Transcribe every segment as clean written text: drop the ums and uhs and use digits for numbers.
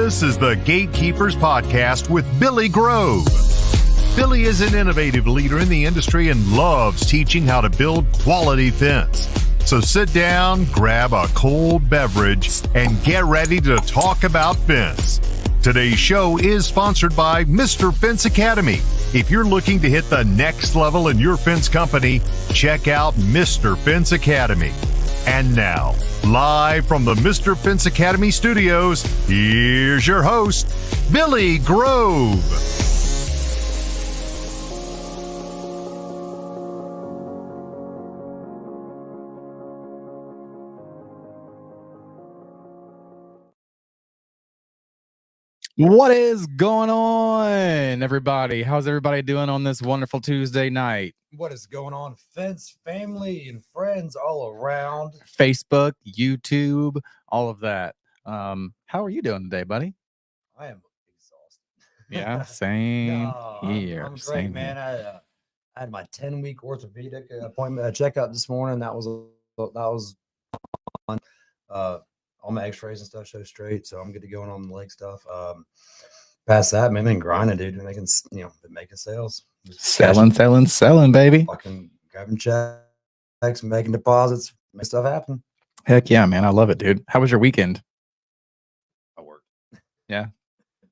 This is the Gatekeepers Podcast with Billy Grove. Billy is an innovative leader in the industry and loves teaching how to build quality fence. So sit down, grab a cold beverage, and get ready to talk about fence. Today's show is sponsored by Mr. Fence Academy. If you're looking to hit the next level in your fence company, check out Mr. Fence Academy. And now, live from the Mr. Fence Academy studios, here's your host, Billy Grove. What is going on, everybody? How's everybody doing on this wonderful Tuesday night? What is going on, fence family and friends all around? Facebook, YouTube, all of that. How are you doing today, buddy? I am exhausted. Yeah, same here. I'm great, same man. here. I had my 10-week orthopedic appointment checkup this morning. That was fun. All my x-rays and stuff show straight, so I'm good to go on the leg stuff. Past that, man, been grinding, dude. Been making sales. Selling, baby. Fucking grabbing checks, making deposits, make stuff happen. Heck yeah, man. I love it, dude. How was your weekend? I worked. Yeah.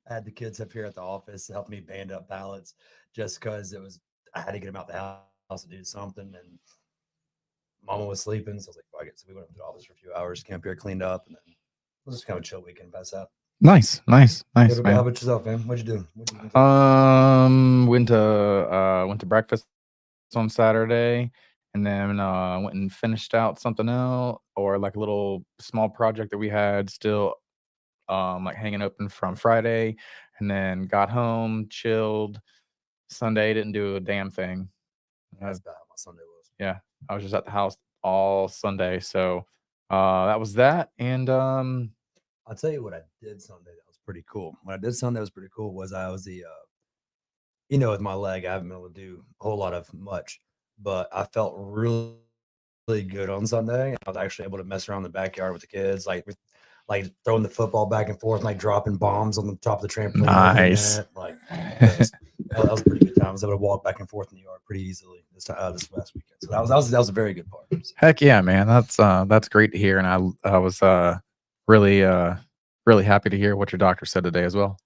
I had the kids up here at the office help me band up pallets just because I had to get them out the house to do something, and Mama was sleeping, so I was like, fuck it. So we went up to the office for a few hours, came up here, cleaned up, and then it was just kind of a chill weekend past that. Nice, Man. man. How about yourself, man? What'd you do? Went to breakfast on Saturday, and then went and finished out something else, or like a little small project that we had still like hanging open from Friday, and then got home, chilled. Sunday didn't do a damn thing. That's about how my Sunday was. Yeah, I was just at the house all Sunday, so that was that. And I'll tell you what I did Sunday that was pretty cool. What I did Sunday was pretty cool was I was with my leg, I haven't been able to do a whole lot of much, but I felt really, really good on Sunday. I was actually able to mess around in the backyard with the kids, like throwing the football back and forth, like dropping bombs on the top of the trampoline. Nice. That was a pretty good time. I was able to walk back and forth in the yard pretty easily this last weekend. So that was a very good part. heck yeah, man. That's great to hear. And I was really happy to hear what your doctor said today as well.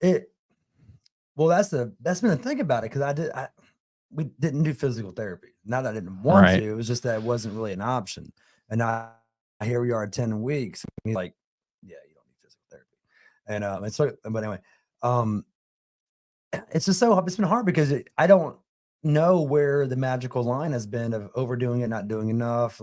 That's been the thing about it, because we didn't do physical therapy. Not that I didn't want to, it was just that it wasn't really an option. And here we are at 10 weeks. And he's like, yeah, you don't need physical therapy. And but anyway, it's been hard because I don't know where the magical line has been of overdoing it, not doing enough.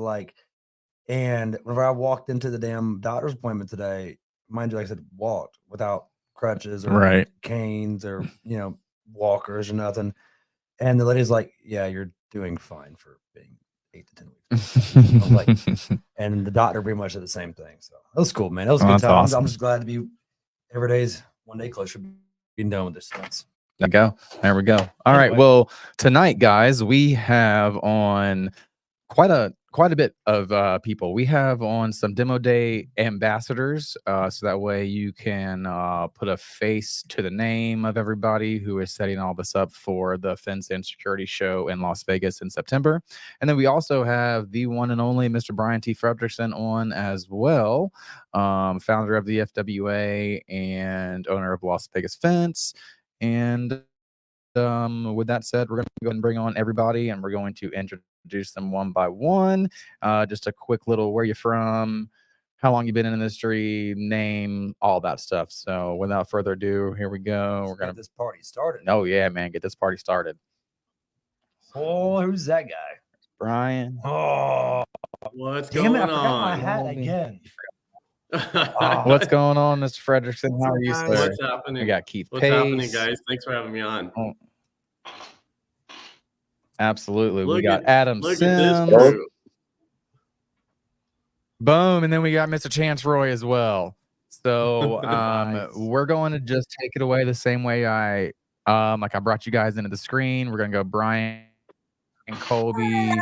And whenever I walked into the damn doctor's appointment today, mind you, like I said, walked without crutches or canes or walkers or nothing. And the lady's like, yeah, you're doing fine for being 8 to 10 weeks. I was like, and the doctor pretty much said the same thing. So it was cool, man. It was a good time. Awesome. I'm just glad to be every day's one day closer to being done with this stuff. There we go. All right. Well, tonight, guys, we have on quite a bit of people. We have on some Demo Day ambassadors, so that way you can put a face to the name of everybody who is setting all this up for the Fence and Security Show in Las Vegas in September. And then we also have the one and only Mr. Brian T. Frederickson on as well, founder of the FWA and owner of Las Vegas Fence. And with that said, we're going to go ahead and bring on everybody, and we're going to introduce them one by one. Just a quick little where you're from, how long you've been in the industry, name, all that stuff. So without further ado, here we go. We're going to get this party started. Oh yeah, man, get this party started. Oh, who's that guy? Brian. Oh, what's damn going it, I forgot on? my hat again. What's going on, Mr. Frederickson? How are you, sir? What's happening? We got Keith What's Pace. happening, guys? Thanks for having me on. Oh, absolutely. We Look got at- Adam Look Sims. at this crew. Boom. And then we got Mr. Chance Roy as well. So Nice. we're going to just take it away the same way I brought you guys into the screen. We're going to go Brian and Colby,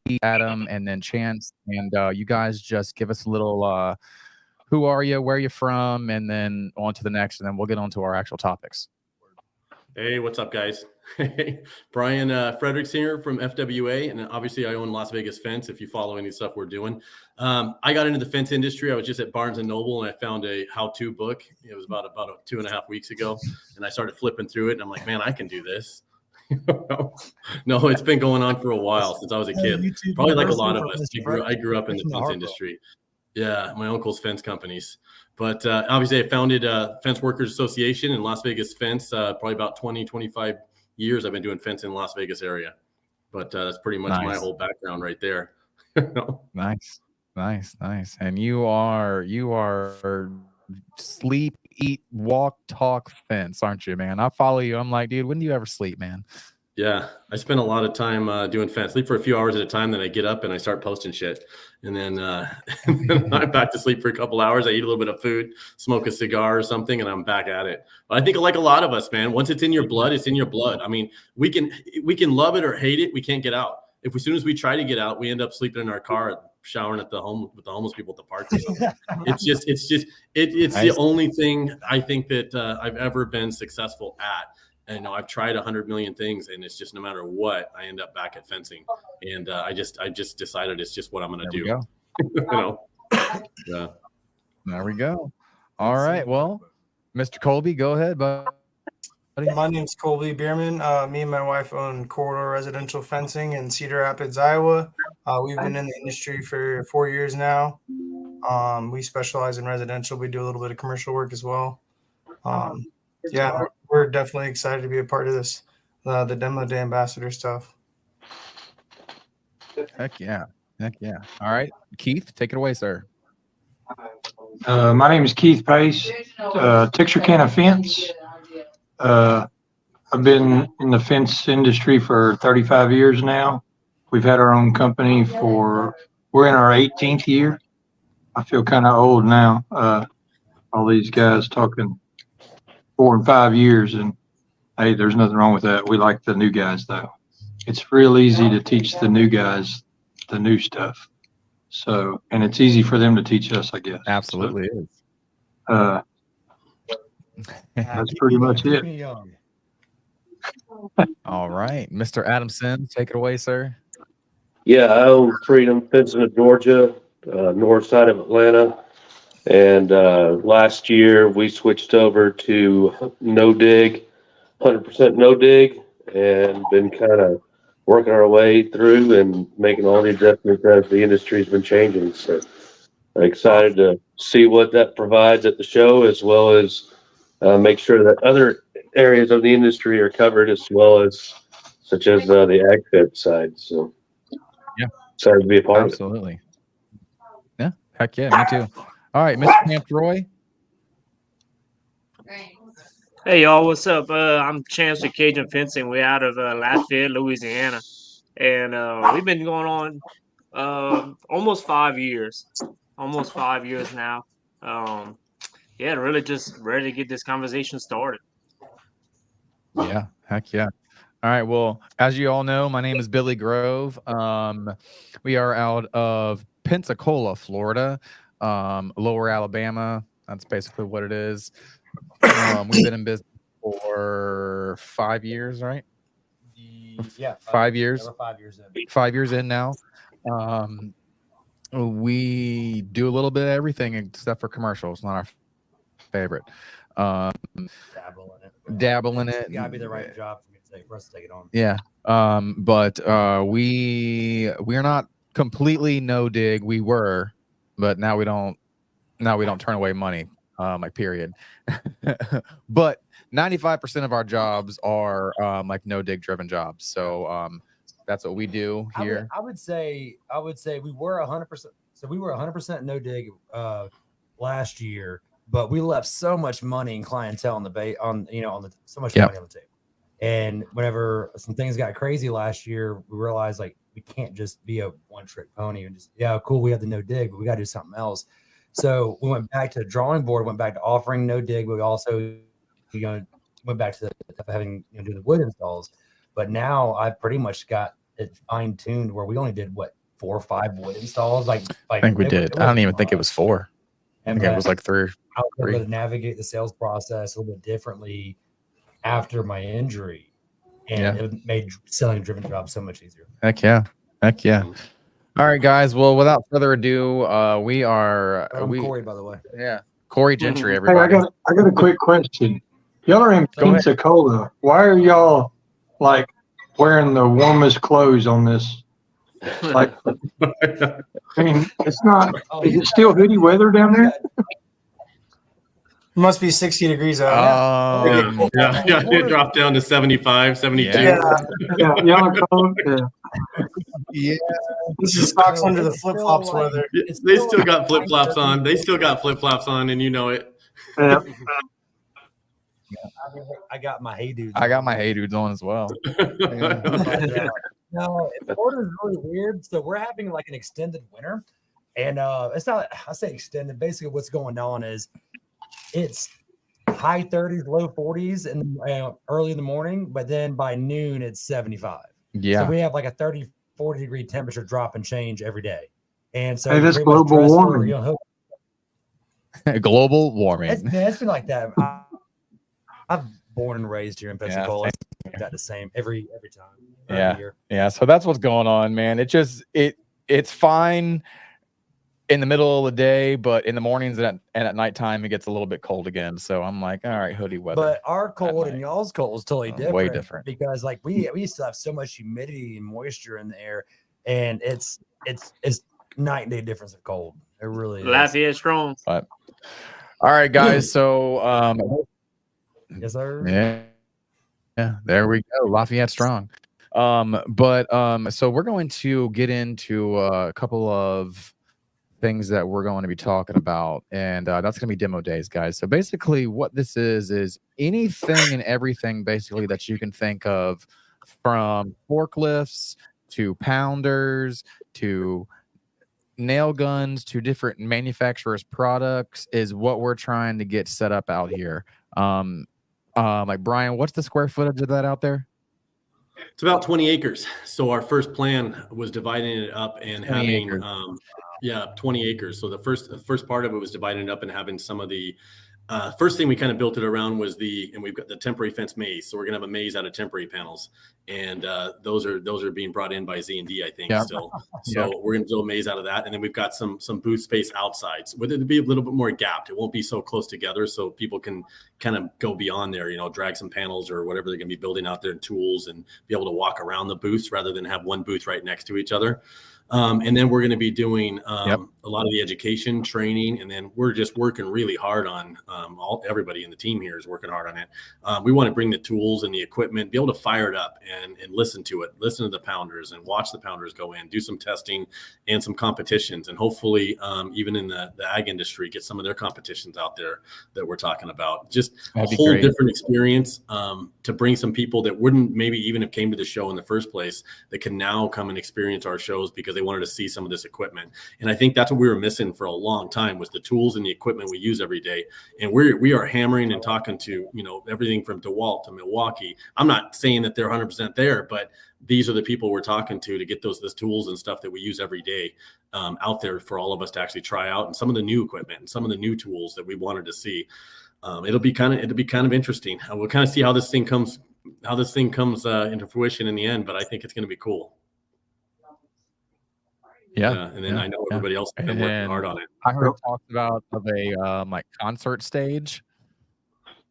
Keith, Adam, and then Chance. And you guys just give us a little who are you, where are you from, and then on to the next, and then we'll get on to our actual topics. Hey, what's up, guys? Brian Fredericks here from FWA, and obviously I own Las Vegas Fence. If you follow any stuff we're doing, I got into the fence industry. I was just at Barnes and Noble, and I found a how-to book. It was about 2.5 weeks ago, and I started flipping through it, and I'm like, man, I can do this. No, it's been going on for a while since I was a kid. Probably like a lot of us. I grew up in the fence industry. Yeah, my uncle's fence companies. But obviously, I founded Fence Workers Association in Las Vegas Fence. Probably about 25 years I've been doing fence in the Las Vegas area. But that's pretty much my whole background right there. Nice. And you are sleep, eat, walk, talk fence, aren't you, man? I follow you. I'm like, dude, when do you ever sleep, man? Yeah, I spend a lot of time doing fence. Sleep for a few hours at a time, then I get up and I start posting shit. And then I'm back to sleep for a couple hours. I eat a little bit of food, smoke a cigar or something, and I'm back at it. But I think like a lot of us, man, once it's in your blood, it's in your blood. I mean, we can love it or hate it. We can't get out. As soon as we try to get out, we end up sleeping in our car, showering at with the homeless people at the park or something. It's the only thing I think that I've ever been successful at. And I've tried 100 million things, and it's just no matter what, I end up back at fencing. And I just decided it's just what I'm going to do. Yeah. There we go. All right. Well, Mr. Colby, go ahead, buddy. My name's Colby Bierman. Me and my wife own Corridor Residential Fencing in Cedar Rapids, Iowa. We've been in the industry for 4 years now. We specialize in residential. We do a little bit of commercial work as well. Yeah, we're definitely excited to be a part of this, the Demo Day Ambassador stuff. Heck yeah. All right, Keith, take it away, sir. My name is Keith Pace, Texarkana Fence. I've been in the fence industry for 35 years now. We've had our own company we're in our 18th year. I feel kind of old now. All these guys talking 4 and 5 years, and hey, there's nothing wrong with that. We like the new guys though. It's real easy to teach the new guys the new stuff. So, and it's easy for them to teach us, I guess. Absolutely so, is. That's pretty much it. All right, Mr. Adamson, take it away, sir. Yeah, I own Freedom Fencing of Georgia, north side of Atlanta. And last year we switched over to no dig, 100% no dig, and been kind of working our way through and making all the adjustments as the industry's been changing. So I'm excited to see what that provides at the show, as well as make sure that other areas of the industry are covered, as well as such as the ag fence side. So yeah, excited to be a part of it. Absolutely. Yeah, heck yeah, me too. All right, Mr. Camp Roy. Hey y'all, what's up? I'm Chancellor Cajun Fencing. We're out of Lafayette, Louisiana, and we've been going on almost 5 years. Almost 5 years now. Yeah, really just ready to get this conversation started. Yeah, heck yeah. All right, well, as you all know, my name is Billy Grove. We are out of Pensacola, Florida. Lower Alabama. That's basically what it is. We've been in business for 5 years, right? Yeah, 5 years. 5 years in. 5 years in now. We do a little bit of everything except for commercials. Not our favorite. Dabble in it. It's gotta be the right job for us to take it on. Yeah. But we're not completely no dig. We were. But now we don't turn away money, like period. But 95% of our jobs are like no dig driven jobs. So that's what we do here. I would say we were 100%. So we were 100% no dig last year, but we left so much money and clientele on the so much money on the table. And whenever some things got crazy last year, we realized like we can't just be a one-trick pony and just cool. We have the no dig, but we got to do something else. So we went back to the drawing board, went back to offering no dig, but we also went back to having do the wood installs. But now I've pretty much got it fine-tuned where we only did 4 or 5 wood installs. Like I think we did. I don't even think it was 4. I think it was like three. I was able to navigate the sales process a little bit differently after my injury, and it made selling a driven job so much easier. Heck yeah. All right, guys. Well, without further ado, we are. I'm Corey, by the way. Yeah, Corey Gentry. Hey, Everybody. I got a quick question. Y'all are in Pensacola. Why are y'all like wearing the warmest clothes on this? Like, I mean, it's not. Is it still hoodie weather down there? It must be 60 degrees out. Yeah, it dropped down to 75, 72. Yeah, y'all are cold. Yeah. This is socks under the flip flops weather. They still got flip flops on. They still got flip flops on, and you know it. Yeah. I got my Hey Dudes. I got my Hey Dudes on as well. No, Florida's really weird. So we're having like an extended winter, and it's not. I say extended. Basically, what's going on is it's high 30s, low 40s, and early in the morning. But then by noon, it's 75. Yeah. So we have like a 30, 40 degree temperature drop and change every day. And so Hey, that's pretty much global dress for, warming. you know, Global warming. it's been like that. I've born and raised here in Pensacola. It's got the same every time. Every year. Yeah. So that's what's going on, man. It's fine in the middle of the day, but in the mornings and at nighttime, it gets a little bit cold again. So I'm like, all right, hoodie weather. But our cold and y'all's cold is totally different. Way different. Because like we used to have so much humidity and moisture in the air, and it's night and day difference of cold. It really is. Lafayette strong. But all right, guys. So yes, sir. Yeah, there we go. Lafayette strong. So we're going to get into a couple of things that we're going to be talking about, and that's going to be demo days, guys. So basically what this is anything and everything basically that you can think of, from forklifts to pounders to nail guns to different manufacturers' products, is what we're trying to get set up out here. Like, Brian, what's the square footage of that out there? It's about 20 acres. So our first plan was dividing it up and having, 20 acres. So the first part of it was dividing it up and having some of the, first thing we kind of built it around was and we've got the temporary fence maze. So we're gonna have a maze out of temporary panels, and those are being brought in by Z&D, I think, still. So we're gonna build a maze out of that, and then we've got some booth space outside, with it to be a little bit more gapped. It won't be so close together, so people can kind of go beyond there, drag some panels or whatever they're gonna be building out there, and tools, and be able to walk around the booths rather than have one booth right next to each other. And then we're going to be doing a lot of the education training, and then we're just working really hard on everybody in the team here is working hard on it. We want to bring the tools and the equipment, be able to fire it up and listen to it, listen to the pounders and watch the pounders go in, do some testing and some competitions, and hopefully even in the ag industry, get some of their competitions out there that we're talking about. Just a whole different experience to bring some people that wouldn't maybe even have came to the show in the first place, that can now come and experience our shows because they wanted to see some of this equipment. And I think that's what we were missing for a long time, was the tools and the equipment we use every day. And we are hammering and talking to, everything from DeWalt to Milwaukee. I'm not saying that they're 100% there, but these are the people we're talking to get those tools and stuff that we use every day out there for all of us to actually try out, and some of the new equipment and some of the new tools that we wanted to see. It'll be kind of interesting. We'll kind of see how this thing comes into fruition in the end, but I think it's going to be cool. And then I know everybody else has been working hard on it. I heard talked about a like concert stage.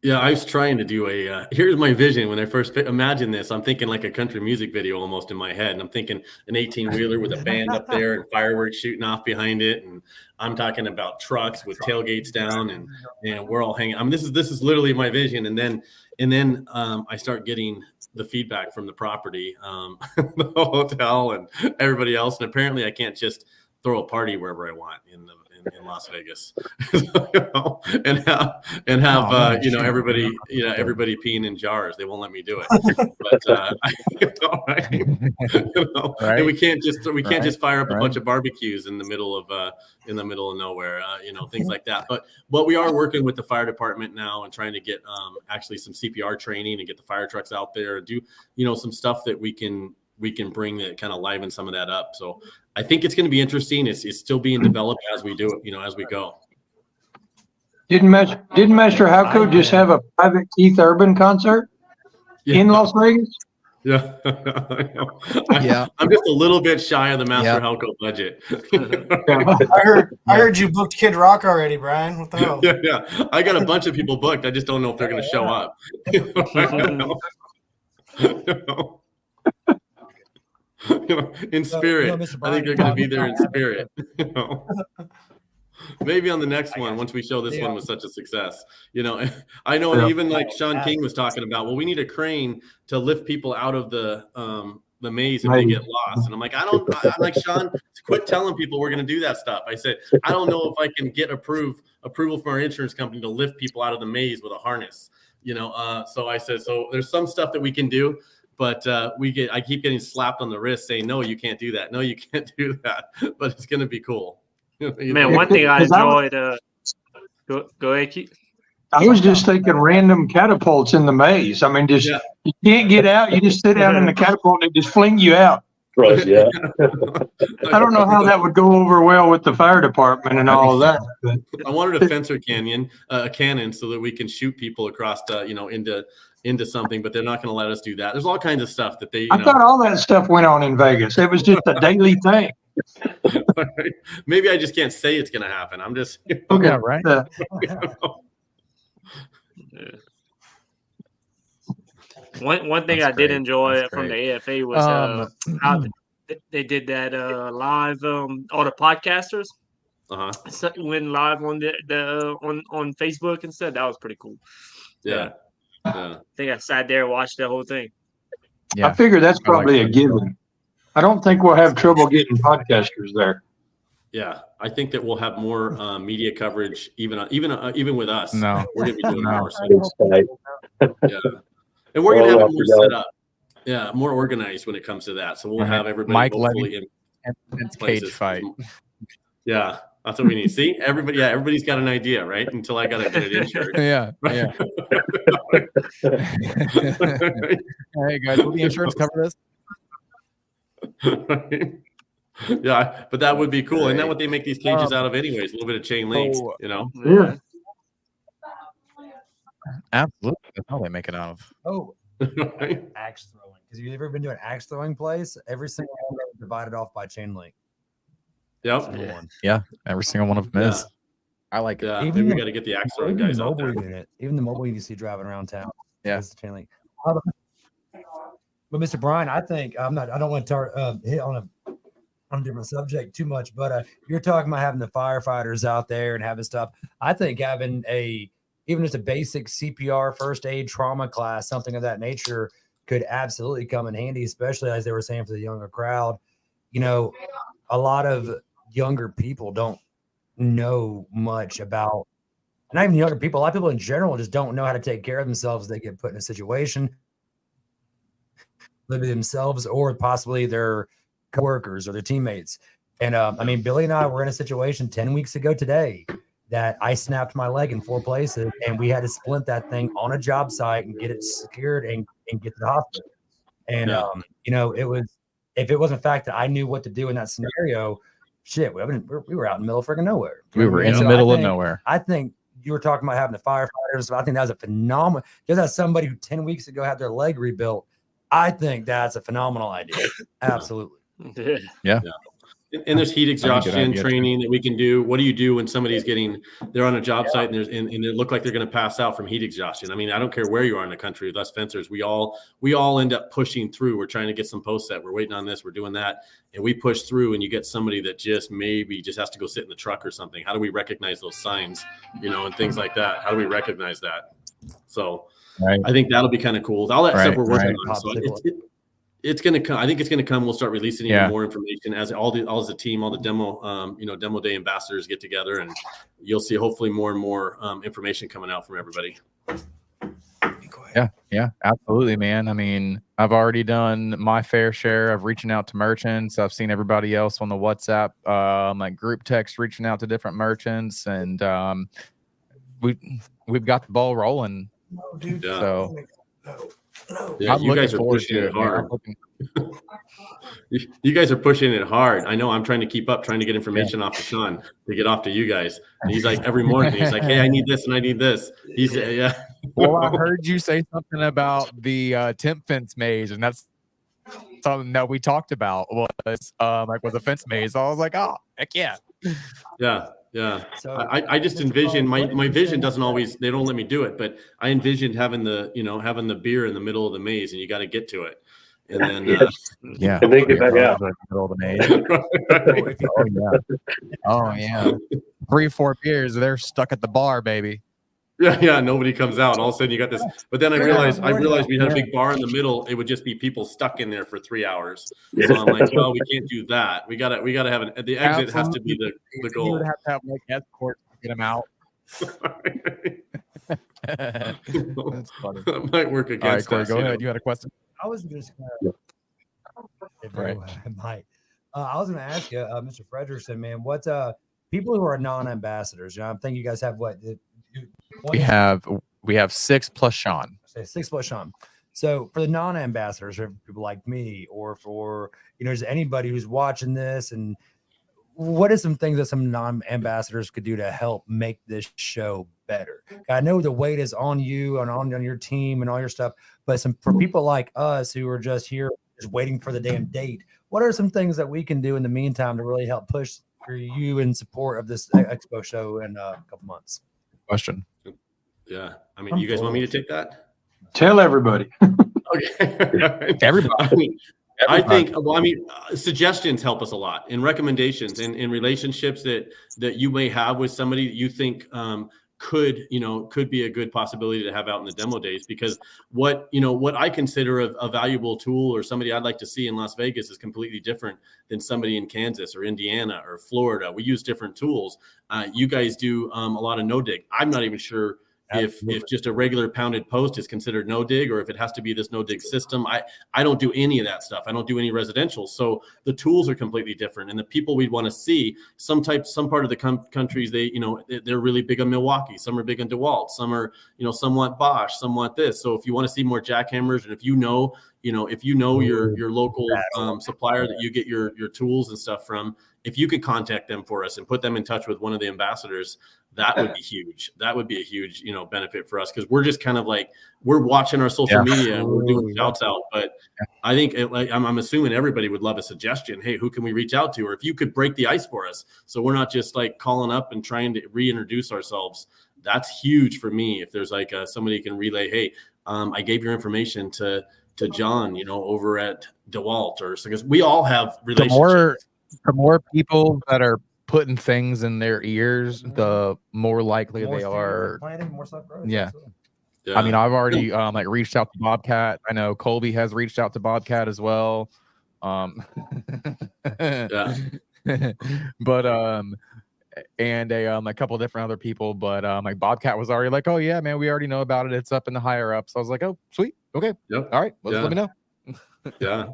Yeah, I was trying to do here's my vision when I first imagine this. I'm thinking like a country music video almost in my head. And I'm thinking an 18-wheeler with a band up there and fireworks shooting off behind it. And I'm talking about trucks with tailgates down, and we're all hanging. I mean, this is literally my vision. And then I start getting the feedback from the property, the hotel and everybody else. And apparently I can't just throw a party wherever I want in Las Vegas, and have everybody peeing in jars. They won't let me do it. But and we can't just fire up a bunch of barbecues in the middle of nowhere, things like that. But we are working with the fire department now and trying to get actually some CPR training and get the fire trucks out there and do some stuff that we can bring that kind of liven some of that up. So I think it's going to be interesting. It's still being developed as we do it, as we go. Didn't Master Halco just have a private Keith Urban concert in Las Vegas? Yeah. I know. Yeah. I'm just a little bit shy of the Master Yeah. Helco budget. I heard you booked Kid Rock already, Brian. What the hell? Yeah. I got a bunch of people booked. I just don't know if they're going to show up. In spirit. Mr. I think they're Brian, going to be there in spirit. Maybe on the next one, once we show this one was such a success. I know even like Sean King was talking about, well, we need a crane to lift people out of the maze if they get lost. And I'm like, I'm like, Sean, quit telling people we're going to do that stuff. I said, I don't know if I can get approval from our insurance company to lift people out of the maze with a harness. So I said, so there's some stuff that we can do, but I keep getting slapped on the wrist saying, no, you can't do that. No, you can't do that. But it's going to be cool. Man, one thing I enjoyed. Go ahead, Keith. I was just thinking random catapults in the maze. I mean, you can't get out. You just sit down in the catapult and it just fling you out. Right, yeah. I don't know how that would go over well with the fire department and all of that. But I wanted a fencer cannon so that we can shoot people across into something, but they're not going to let us do that. There's all kinds of stuff that they. I thought all that stuff went on in Vegas. It was just a daily thing. Maybe I just can't say it's going to happen. I'm just Okay, Yeah, right. One thing That's I did great. enjoy That's from the great. AFA was how they did that live. All the podcasters went live on on Facebook and stuff. That was pretty cool. Yeah. I think I sat there and watched the whole thing. Yeah. I figure that's I like probably a that. given. I don't think we'll have trouble getting podcasters there. Yeah, I think that we'll have more media coverage, even with us. No. We're going to be doing more. So, It's tight. yeah, and we're going to have Well, it more set up. Yeah, more organized when it comes to that. So we'll Right. have everybody Mike hopefully in Intense places. cage fight. Yeah, that's what we need. See, everybody's got an idea, right? Until I got to get it insured. Yeah. Yeah. Hey guys, will the insurance cover this? Yeah, but that would be cool. Isn't that Great. what they make these cages out of anyways? A little bit of chain links, Oh, Yeah. Absolutely. That's how they make it out of. Oh, Right? axe throwing. Because you've ever been to an axe throwing place? Every single one is divided off by chain link. Yep. Single one. Yeah. Every single one of them Yeah. is. I like it. Yeah, Even maybe we the- got to get the axe Even throwing the guys out there. mobile unit, even the mobile unit you see driving around town. Yeah. is the chain link. But Mr. Brian, I think I don't want to hit on a different subject too much, but you're talking about having the firefighters out there and having stuff. I think having even just a basic CPR, first aid, trauma class, something of that nature could absolutely come in handy, especially as they were saying for the younger crowd. A lot of younger people don't know much about, not even younger people, a lot of people in general just don't know how to take care of themselves. They get put in a situation, maybe themselves or possibly their coworkers or their teammates. And Billy and I were in a situation 10 weeks ago today that I snapped my leg in 4 places and we had to splint that thing on a job site and get it secured and get to the hospital. And, it was, if it wasn't the fact that I knew what to do in that scenario, shit, we were out in the middle of freaking nowhere. We were in So the middle of nowhere. I think you were talking about having the firefighters. I think that was a phenomenal. Just as somebody who 10 weeks ago had their leg rebuilt, I think that's a phenomenal idea. Absolutely. Yeah. And there's heat good exhaustion idea, too. training that we can do. What do you do when somebody's they're on a job site and they look like they're going to pass out from heat exhaustion? I mean, I don't care where you are in the country with us fencers. We all end up pushing through. We're trying to get some post set. We're waiting on this. We're doing that. And we push through and you get somebody that just has to go sit in the truck or something. How do we recognize those signs, and things like that? How do we recognize that? So Right. I think that'll be kind of cool. All that stuff Right, we're working right. on. So it's going to come. I think it's going to come. We'll start releasing even Yeah. more information as all the team, all the demo day ambassadors get together, and you'll see hopefully more and more information coming out from everybody. Yeah, absolutely, man. I mean, I've already done my fair share of reaching out to merchants. I've seen everybody else on the WhatsApp, like group text, reaching out to different merchants, and we've got the ball rolling. No, dude. Yeah. So No. Yeah, I'm you looking guys are forward pushing to it it, man. hard. You guys are pushing it hard. I know I'm trying to keep up, trying to get information off to Sean to get off to you guys. And he's like, every morning, he's like, hey, I need this and I need this. He's, yeah. Well, I heard you say something about the temp fence maze, and that's something that we talked about was a fence maze. So I was like, oh, heck yeah. Yeah. Yeah. So I just envision my vision doesn't always, they don't let me do it, but I envisioned having the beer in the middle of the maze and you got to get to it. And then, Yeah. And then get back out. Middle of the maze. Oh yeah. 3 or 4 beers, they're stuck at the bar, baby. yeah. Nobody comes out. All of a sudden you got this, but then I realized we had a big bar in the middle. It would just be people stuck in there for 3 hours. So I'm like, well, we can't do that. We gotta have the exit has to be the You goal. would have to have like escorts to get them out. That's funny. That might work All right, against Corey, us. go you know. ahead. You had a question? I was just Right. I was going to ask you, Mr. Frederickson, man, what people who are non-ambassadors? I think you guys have what? We have 6 plus Sean. Say 6 plus Sean. So for the non-ambassadors, or people like me, or for just anybody who's watching this, and what are some things that some non-ambassadors could do to help make this show better? I know the weight is on you and on your team and all your stuff, but for people like us who are just here, just waiting for the damn date, what are some things that we can do in the meantime to really help push for you in support of this expo show in a couple months? Question. Yeah. I mean, you guys want me to take that? Tell everybody. Okay. Everybody. I think, suggestions help us a lot, and recommendations and in relationships that you may have with somebody that you think could be a good possibility to have out in the demo days. Because what I consider a valuable tool or somebody I'd like to see in Las Vegas is completely different than somebody in Kansas or Indiana or Florida. We use different tools. You guys do a lot of no dig. I'm not even sure if just a regular pounded post is considered no dig, or if it has to be this no dig system. I don't do any of that stuff. I don't do any residential. So the tools are completely different. And the people we'd want to see, some part of the countries, they're really big on Milwaukee. Some are big on DeWalt. Some are, some want Bosch, some want this. So if you want to see more jackhammers, and if you know your local supplier that you get your tools and stuff from, if you could contact them for us and put them in touch with one of the ambassadors, that would be huge. That would be a huge, benefit for us, because we're just kind of like, we're watching our social media and we're doing shouts out. But I think I'm assuming everybody would love a suggestion. Hey, who can we reach out to? Or if you could break the ice for us, so we're not just like calling up and trying to reintroduce ourselves. That's huge for me. If there's like somebody can relay, hey, I gave your information to John, over at DeWalt, or because we all have relationships. The more people that are putting things in their ears, the more likely they are. Planning, more stuff grows. Yeah. Absolutely. Yeah. I mean, I've already reached out to Bobcat. I know Colby has reached out to Bobcat as well. Yeah. But and a couple different other people, but like Bobcat was already like, oh yeah, man, we already know about it. It's up in the higher ups. So I was like, oh sweet, okay, Yep. all right, well, just let me know. Yeah.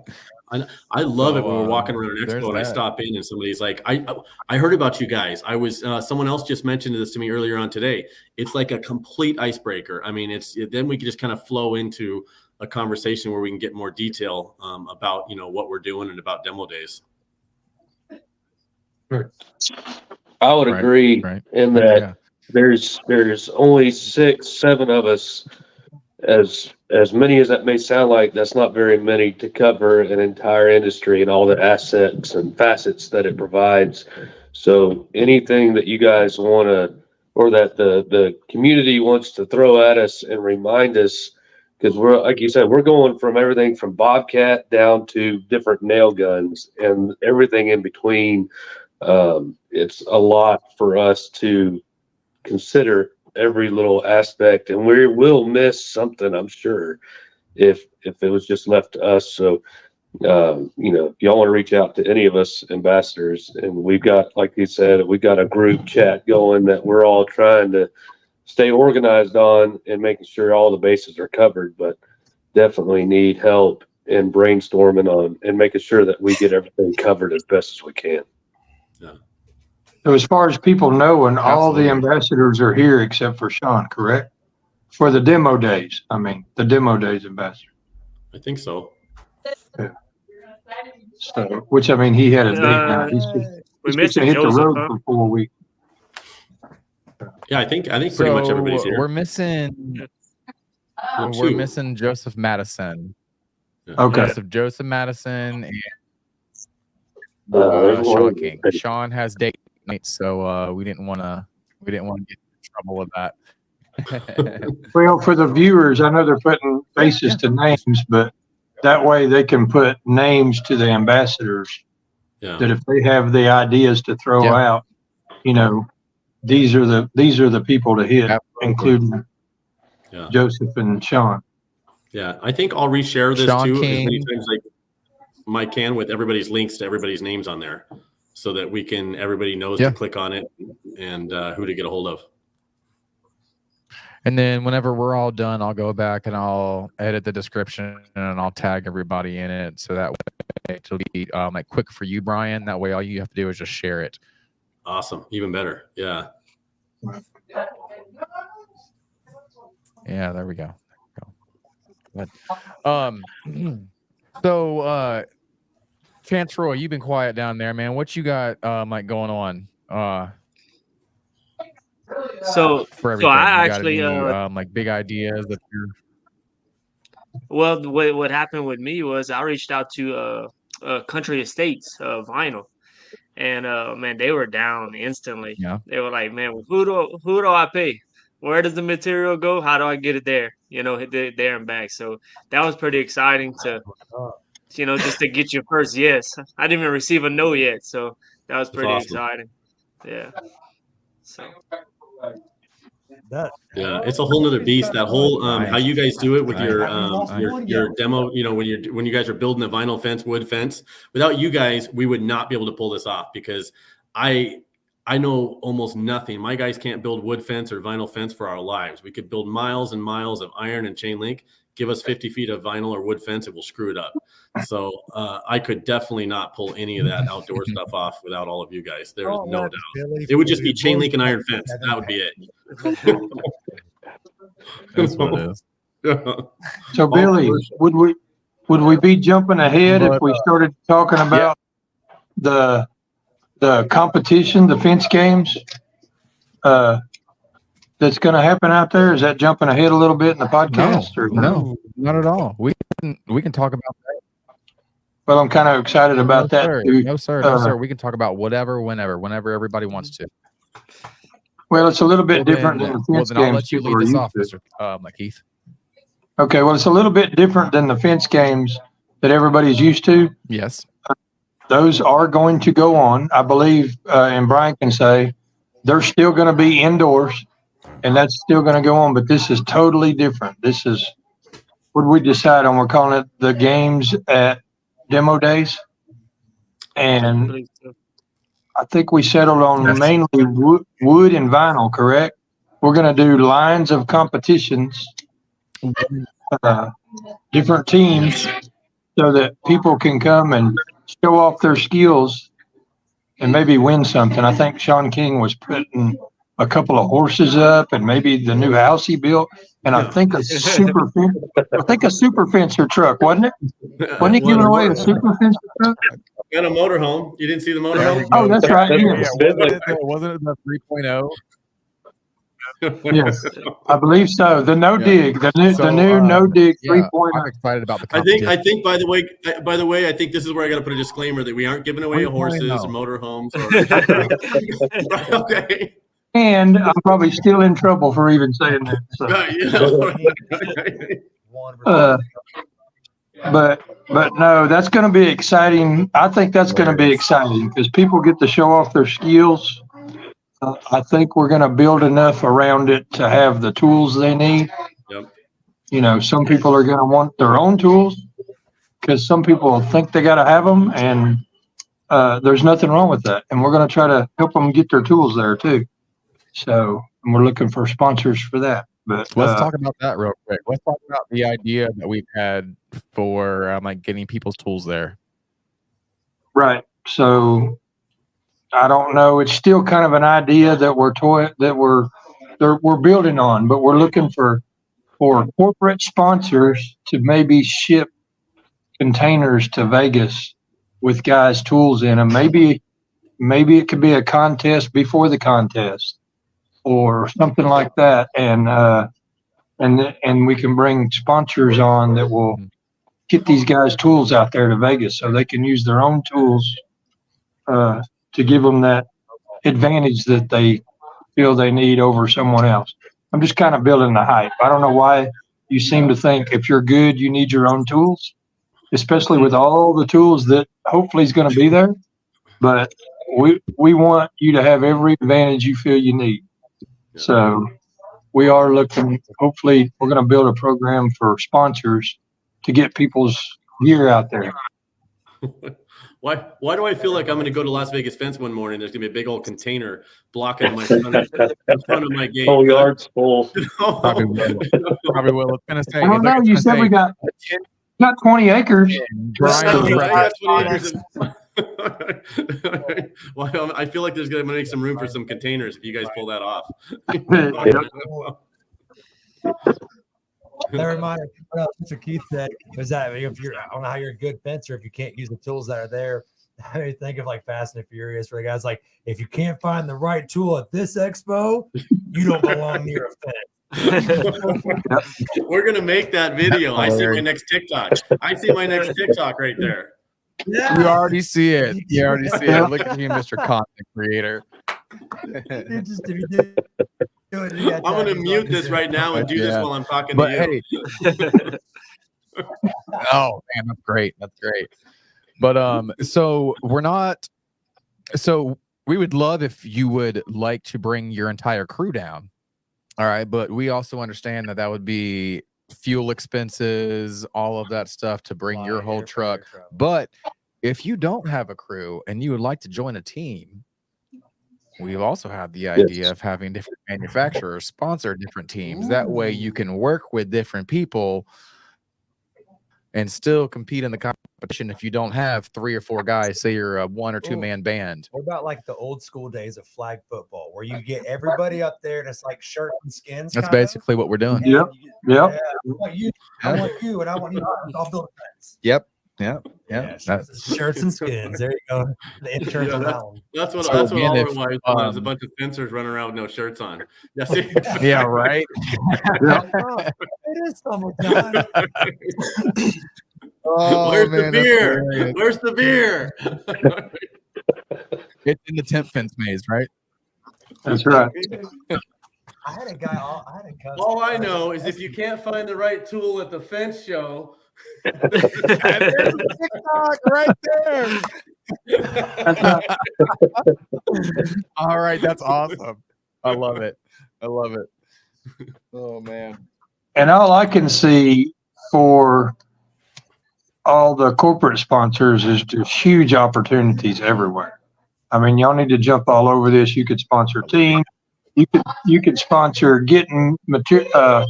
I love it when we're walking around an expo and I stop in and somebody's like, I heard about you guys. I was, someone else just mentioned this to me earlier on today. It's like a complete icebreaker. I mean, then we can just kind of flow into a conversation where we can get more detail about, what we're doing and about demo days. I would agree in that there's only 6, 7 of us. As many as that may sound like, that's not very many to cover an entire industry and all the assets and facets that it provides. So anything that you guys want to, or that the community wants to throw at us and remind us, because we're, like you said, we're going from everything from Bobcat down to different nail guns and everything in between. It's a lot for us to consider every little aspect, and we will miss something, I'm sure, if it was just left to us. So if y'all want to reach out to any of us ambassadors, and we've got, like you said, we've got a group chat going that we're all trying to stay organized on and making sure all the bases are covered, but definitely need help in brainstorming on and making sure that we get everything covered as best as we can. Yeah. So as far as people knowing, all the ambassadors are here except for Sean, correct? For the demo days. I mean, the demo days ambassador. I think so. Yeah. So, which I mean, he had a date now. He's We he's missing gonna hit the Joseph, road huh? for 4 weeks. Yeah, I think pretty much everybody's here. We're missing Well, we're two. missing Joseph Madison. Okay. Joseph Madison and There's Sean one. King. Sean has date night, so we didn't want to get in trouble with that. Well, for the viewers, I know they're putting faces to names, but that way they can put names to the ambassadors. Yeah. That if they have the ideas to throw Yeah. out, you know, these are the people to hit, Absolutely. including Yeah. Joseph and Sean. Yeah, I think I'll reshare this Sean too King. as many times as I can with everybody's links to everybody's names on there, so that everybody knows Yeah. to click on it and who to get a hold of. And then whenever we're all done, I'll go back and I'll edit the description and I'll tag everybody in it, so that way it'll be like quick for you, Brian. That way, all you have to do is just share it. Awesome, even better. Yeah. Yeah, there we go. Good. So Chance Roy, you've been quiet down there, man. What you got like going on? So For everything, I you got actually any, like big ideas that you're. well, what happened with me was I reached out to Country Estates Vinyl, and man, they were down instantly. Yeah. They were like, man, who do I pay? Where does the material go? How do I get it there? You know, hit it there and back. So that was pretty exciting to, just to get your first yes. I didn't even receive a no yet, so that was pretty awesome. exciting. Yeah. So Yeah, it's a whole nother beast. That whole how you guys do it with Right. your demo. You know, when you guys are building a vinyl fence, wood fence. Without you guys, we would not be able to pull this off, because I know almost nothing. My guys can't build wood fence or vinyl fence for our lives. We could build miles and miles of iron and chain link. Give us 50 feet of vinyl or wood fence, it will screw it up. So I could definitely not pull any of that outdoor stuff off without all of you guys. There's no doubt. It would just be chain link and iron fence. That would be it. That's what it is. So Billy, would we be jumping ahead if we started talking about the competition, the fence games that's going to happen out there? Is that jumping ahead a little bit in the podcast? No, not at all. We can talk about that. Well, I'm kind of excited about that Sir. too. No, sir. No, sir. We can talk about whatever, whenever everybody wants to. Well, it's a little bit different than the Well, fence then I'll games let you people lead are this used off, to. Mr. Keith. Okay, well, it's a little bit different than the fence games that everybody's used to. Yes. Those are going to go on. I believe, and Brian can say, they're still going to be indoors, and that's still going to go on, but this is totally different. This is, what did we decide on? We're calling it the games at demo days. And I think we settled on mainly wood and vinyl, correct? We're going to do lines of competitions, different teams, so that people can come and show off their skills and maybe win something. I think Sean King was putting a couple of horses up and maybe the new house he built. And I think a super fencer truck, wasn't it? Wasn't he giving away a super fencer truck? And a motorhome. You didn't see the motorhome? Oh, that's right. Yeah. Wasn't it the 3.0? Yes, I believe so. The no Yeah. dig, the new So, no dig Yeah, 3.0. I'm excited about the I competition. think by the way, I think this is where I got to put a disclaimer that we aren't giving away horses or motorhomes. Okay. And I'm probably still in trouble for even saying that. So. But no, that's going to be exciting. I think that's going to be exciting because people get to show off their skills. I think we're going to build enough around it to have the tools they need. Yep. You know, some people are going to want their own tools because some people think they got to have them, and there's nothing wrong with that. And we're going to try to help them get their tools there too. So, and we're looking for sponsors for that. But Let's talk about that real quick. Let's talk about the idea that we've had for like getting people's tools there. Right. So I don't know. It's still kind of an idea that we're building on, but we're looking for corporate sponsors to maybe ship containers to Vegas with guys' tools in them. Maybe it could be a contest before the contest or something like that. And we can bring sponsors on that will get these guys tools out there to Vegas so they can use their own tools to give them that advantage that they feel they need over someone else. I'm just kind of building the hype. I don't know why you seem to think if you're good, you need your own tools, especially with all the tools that hopefully is going to be there. But we want you to have every advantage you feel you need. So we are looking, hopefully we're going to build a program for sponsors to get people's gear out there. Why do I feel like I'm going to go to Las Vegas Fence one morning? There's going to be a big old container blocking my front of my gate. Whole yard's full. Probably will. Probably will. It's gonna say. I don't know. You said we got 20 acres. Brian, I got 20 Brian, acres. Well, I feel like there's going to make some room for some containers if you guys pull that off. That reminded me what Mr. Keith said was that if you're, I don't know how you're a good fencer if you can't use the tools that are there. I think of like Fast and Furious, where the guy's like, if you can't find the right tool at this expo, you don't belong near a fence. We're going to make that video. I see my next TikTok. I see my next TikTok right there. Yeah. you already see it. You already see it. Look at you, Mr. Content Creator. I'm going to mute this right now and do this while I'm talking But to you. hey, oh man, that's great. That's great. But so we would love if you would like to bring your entire crew down. All right, but we also understand that would be fuel expenses, all of that stuff to bring your whole truck. But if you don't have a crew and you would like to join a team, we've also had the idea of having different manufacturers sponsor different teams. That way you can work with different people and still compete in the competition if you don't have 3 or 4 guys, say you're a 1 or 2 man band. What about like the old school days of flag football where you get everybody up there and it's like shirt and skins? That's basically what we're doing. Yep. Yeah, I want you, and I want you. I'll build a fence. Yep. Yeah, shirts and skins. There you go. The insurance on that one. That's what So all again, it if, was. There's a bunch of fencers running around with no shirts on. Yeah, see? Yeah, right. Oh, it is summertime. Oh, Where's man, the that's beer? hilarious. Where's the beer? It's in the temp fence maze, right? That's right. I had a guy. I had a cousin. All I know is if you can't find the right tool at the fence show. And there's a TikTok right there. All right, that's awesome. I love it. I love it. Oh man. And all I can see for all the corporate sponsors is just huge opportunities everywhere. I mean, y'all need to jump all over this. You could sponsor a team. You could sponsor getting material,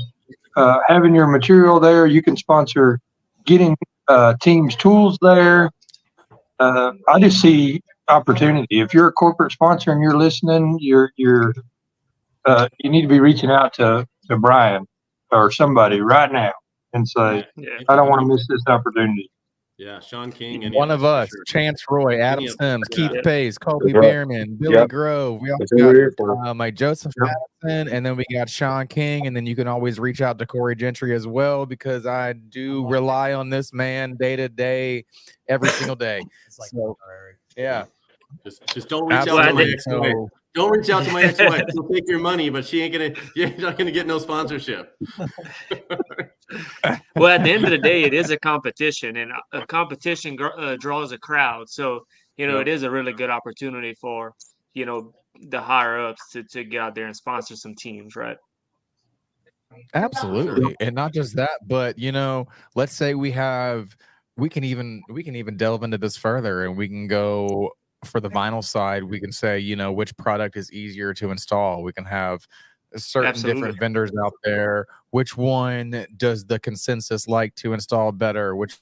having your material there. You can sponsor getting teams' tools there. I just see opportunity. If you're a corporate sponsor and you're listening, you need to be reaching out to Brian or somebody right now and say, I don't want to miss this opportunity. Yeah, Sean King. And One of us, sure. Chance Roy, Adam Sims, Yeah. Keith Pace, Colby Right. Behrman, Billy Yep. Grove. We That's also who we're here for. got like Joseph Madison, and then we got Sean King, and then you can always reach out to Corey Gentry as well because I do rely on this man day to day, every single day. It's like, So, yeah, Just don't reach out to absolutely. my ex-wife. So, Don't reach out to my ex-wife. She'll take your money, but you're not gonna get no sponsorship. Well, at the end of the day, it is a competition, and a competition draws a crowd. So, it is a really good opportunity for, the higher ups to get out there and sponsor some teams, right? absolutely, and not just that, but let's say we can even delve into this further, and we can go for the vinyl side. We can say, which product is easier to install. We can have certain different vendors out there. Which one does the consensus like to install better? Which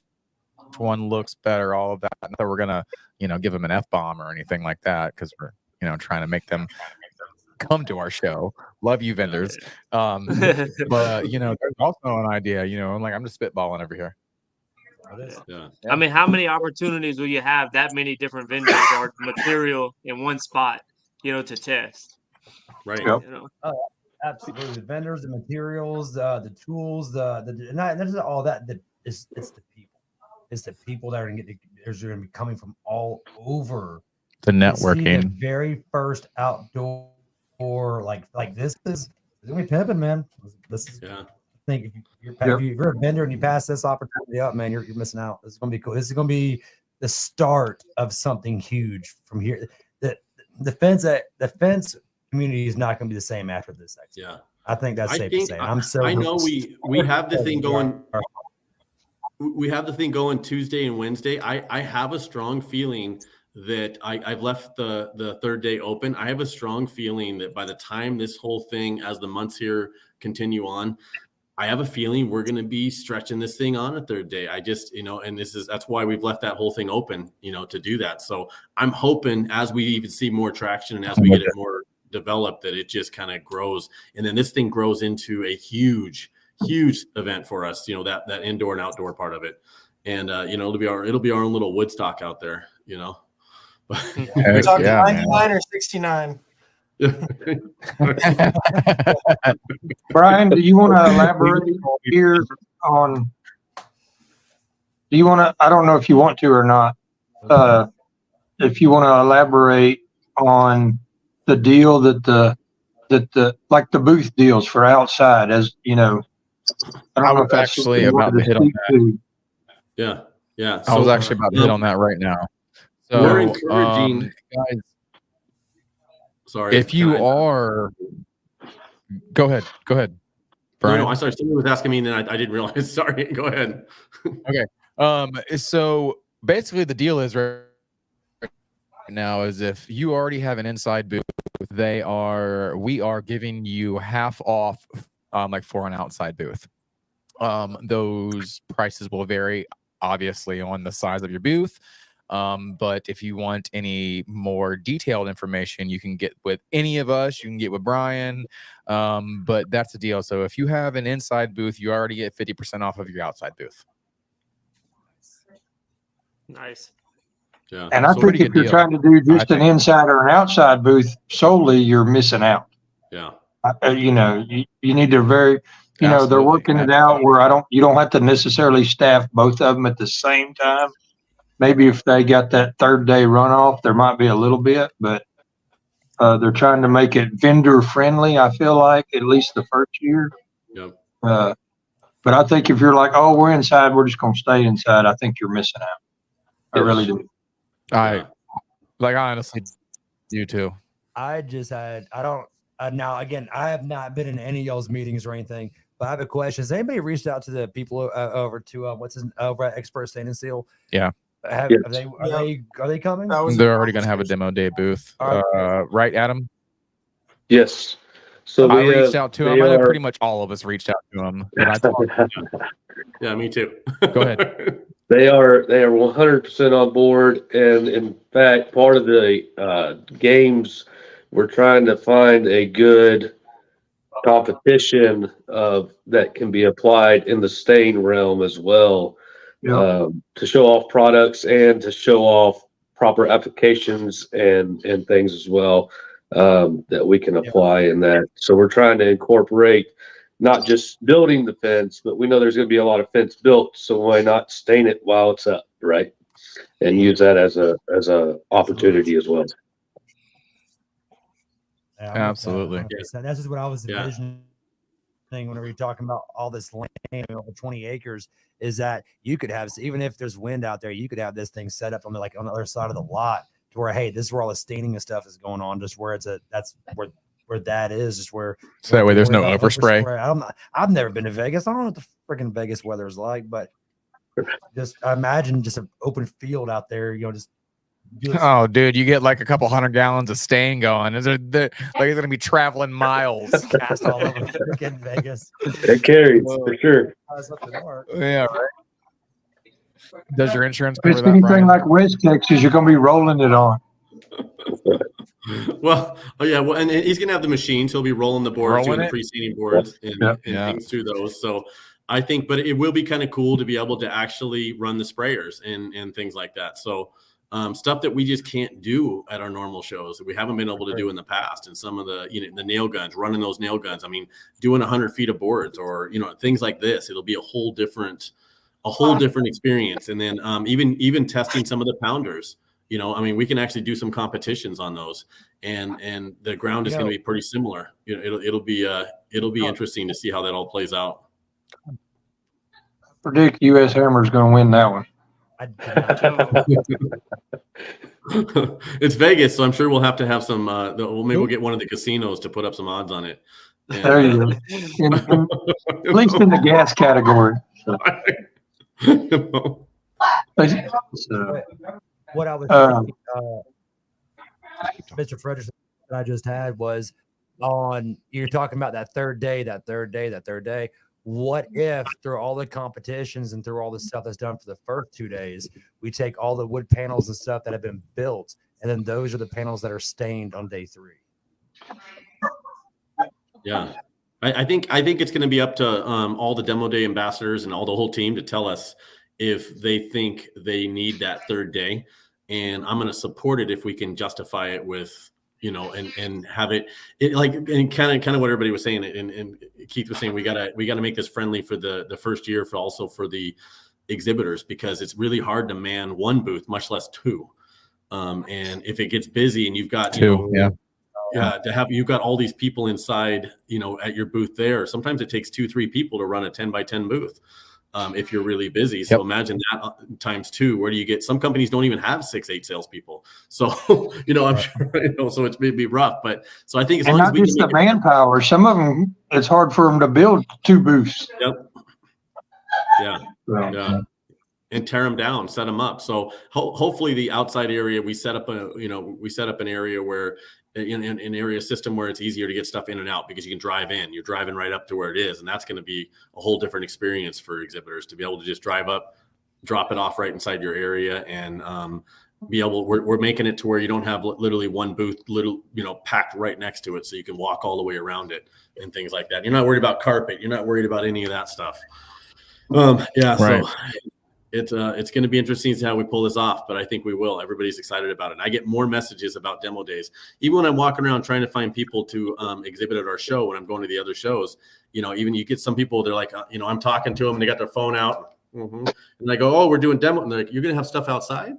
one looks better? All of that. Not that we're gonna, give them an F-bomb or anything like that, because we're, trying to make them come to our show. Love you, vendors. But there's also an idea. I'm just spitballing over here. Yeah. I mean, how many opportunities will you have that many different vendors or material in one spot, to test? Right. Yep. Absolutely, the vendors, the materials, the tools, not all that. It's the people. It's the people that are going to be coming from all over. The To see the networking. very first outdoor, like this is gonna be pimping, man. This is. Yeah. I think if you're a vendor and you pass this opportunity up, man, you're missing out. This is gonna be cool. This is gonna be the start of something huge from here. The fence community is not going to be the same after this expo. Yeah. I think that's safe to say. I know we have the thing going. We have the thing going Tuesday and Wednesday. I have a strong feeling that I've left the third day open. I have a strong feeling that by the time this whole thing, as the months here continue on, I have a feeling we're going to be stretching this thing on a third day. I just, and that's why we've left that whole thing open, to do that. So I'm hoping as we even see more traction and as we get it more developed, that it just kind of grows. And then this thing grows into a huge event for us, that indoor and outdoor part of it. And, it'll be our own little Woodstock out there, We're talking 99 or 69. Brian, do you want to elaborate here on? Do you want to? I don't know if you want to or not. If you want to elaborate on the deal that the like the booth deals for outside, as I don't know if that's actually about to hit on that. Yeah. I was actually about to hit on that right now. So we're encouraging guys. Sorry. If you are, go ahead, Brian. No, I'm sorry. Someone was asking me, and then I didn't realize. Sorry. Go ahead. Okay. So basically, the deal is right now is if you already have an inside booth, we are giving you half off, like for an outside booth. Those prices will vary, obviously, on the size of your booth. But if you want any more detailed information, you can get with any of us. You can get with Brian. But that's the deal. So if you have an inside booth, you already get 50% off of your outside booth. Nice. Yeah. And I think if you're trying to do just an inside or an outside booth solely, you're missing out. Yeah. You need to they're working it out where you don't have to necessarily staff both of them at the same time. Maybe if they got that third day runoff, there might be a little bit, but they're trying to make it vendor friendly. I feel like at least the first year. Yep. But I think if you're like, oh, we're inside, we're just going to stay inside, I think you're missing out. I really do. I honestly do too. I have not been in any of y'all's meetings or anything, but I have a question. Has anybody reached out to the people over to over at Expert Stain and Seal? Yeah. Are they coming? They're already going to have a demo day booth, right, Adam? Yes. So I reached out to them. I know pretty much all of us reached out to them. Yeah, me too. Go ahead. They are 100% on board, and in fact, part of the games, we're trying to find a good competition that can be applied in the stain realm as well. Yeah. To show off products and to show off proper applications and things as well that we can apply in that. So we're trying to incorporate not just building the fence, but we know there's going to be a lot of fence built. So why not stain it while it's up, right? And use that as a opportunity as well. Yeah, absolutely. That's just what I was envisioning. Whenever you're talking about all this land over 20 acres, is that you could have, even if there's wind out there, you could have this thing set up on the other side of the lot to where, hey, this is where all the staining and stuff is going on, just where that's where that is, just where. So that way there's no overspray. I've never been to Vegas. I don't know what the freaking Vegas weather is like, but just imagine just an open field out there, Oh, dude, you get like a couple 100 gallons of stain going. It's going to be traveling miles. Cast all over freaking Vegas. It carries for sure. Yeah, right. Does your insurance If it's anything like West Texas, you're going to be rolling it on. And he's going to have the machines. He'll be rolling the boards, doing the pre-staining boards and things through those. So I think, but it will be kind of cool to be able to actually run the sprayers and things like that. So stuff that we just can't do at our normal shows that we haven't been able to do in the past. And some of the, the nail guns, running those nail guns. I mean, doing 100 feet of boards or, things like this, it'll be a whole different experience. And then even testing some of the pounders, we can actually do some competitions on those and the ground is going to be pretty similar. It'll be interesting to see how that all plays out. I predict US Hammer is going to win that one. It's Vegas, so I'm sure we'll have to have some. Maybe we'll get one of the casinos to put up some odds on it. And, there you go. At least in the gas category. So. What I was thinking, Mr. Fredericks, that I just had was you're talking about that third day. What if through all the competitions and through all the stuff that's done for the first 2 days, we take all the wood panels and stuff that have been built, and then those are the panels that are stained on day 3? Yeah, I think it's going to be up to all the demo day ambassadors and all the whole team to tell us if they think they need that third day, and I'm going to support it if we can justify it with. And have it like, and kind of what everybody was saying, and Keith was saying, we gotta make this friendly for the first year, for the exhibitors, because it's really hard to man one booth, much less two. And if it gets busy and you've got you've got all these people inside, at your booth there, sometimes it takes 2-3 people to run a 10x10 booth. If you're really busy. So imagine that times 2. Where do you get? Some companies don't even have 6-8 salespeople. So, I'm sure, so it's maybe rough, but so I think as long as we not just the manpower, some of them, it's hard for them to build 2 booths. Yep. Yeah. And tear them down, set them up. So hopefully the outside area, we set up an area where in an area system where it's easier to get stuff in and out, because you can drive in, you're driving right up to where it is. And that's going to be a whole different experience for exhibitors to be able to just drive up, drop it off right inside your area, and we're making it to where you don't have literally one booth, packed right next to it. So you can walk all the way around it and things like that. You're not worried about carpet. You're not worried about any of that stuff. Right. So it's going to be interesting to see how we pull this off, but I think we will. Everybody's excited about it. And I get more messages about demo days. Even when I'm walking around trying to find people to exhibit at our show, when I'm going to the other shows, even you get some people, they're like, I'm talking to them and they got their phone out. And I go, oh, we're doing demo. And they're like, you're going to have stuff outside?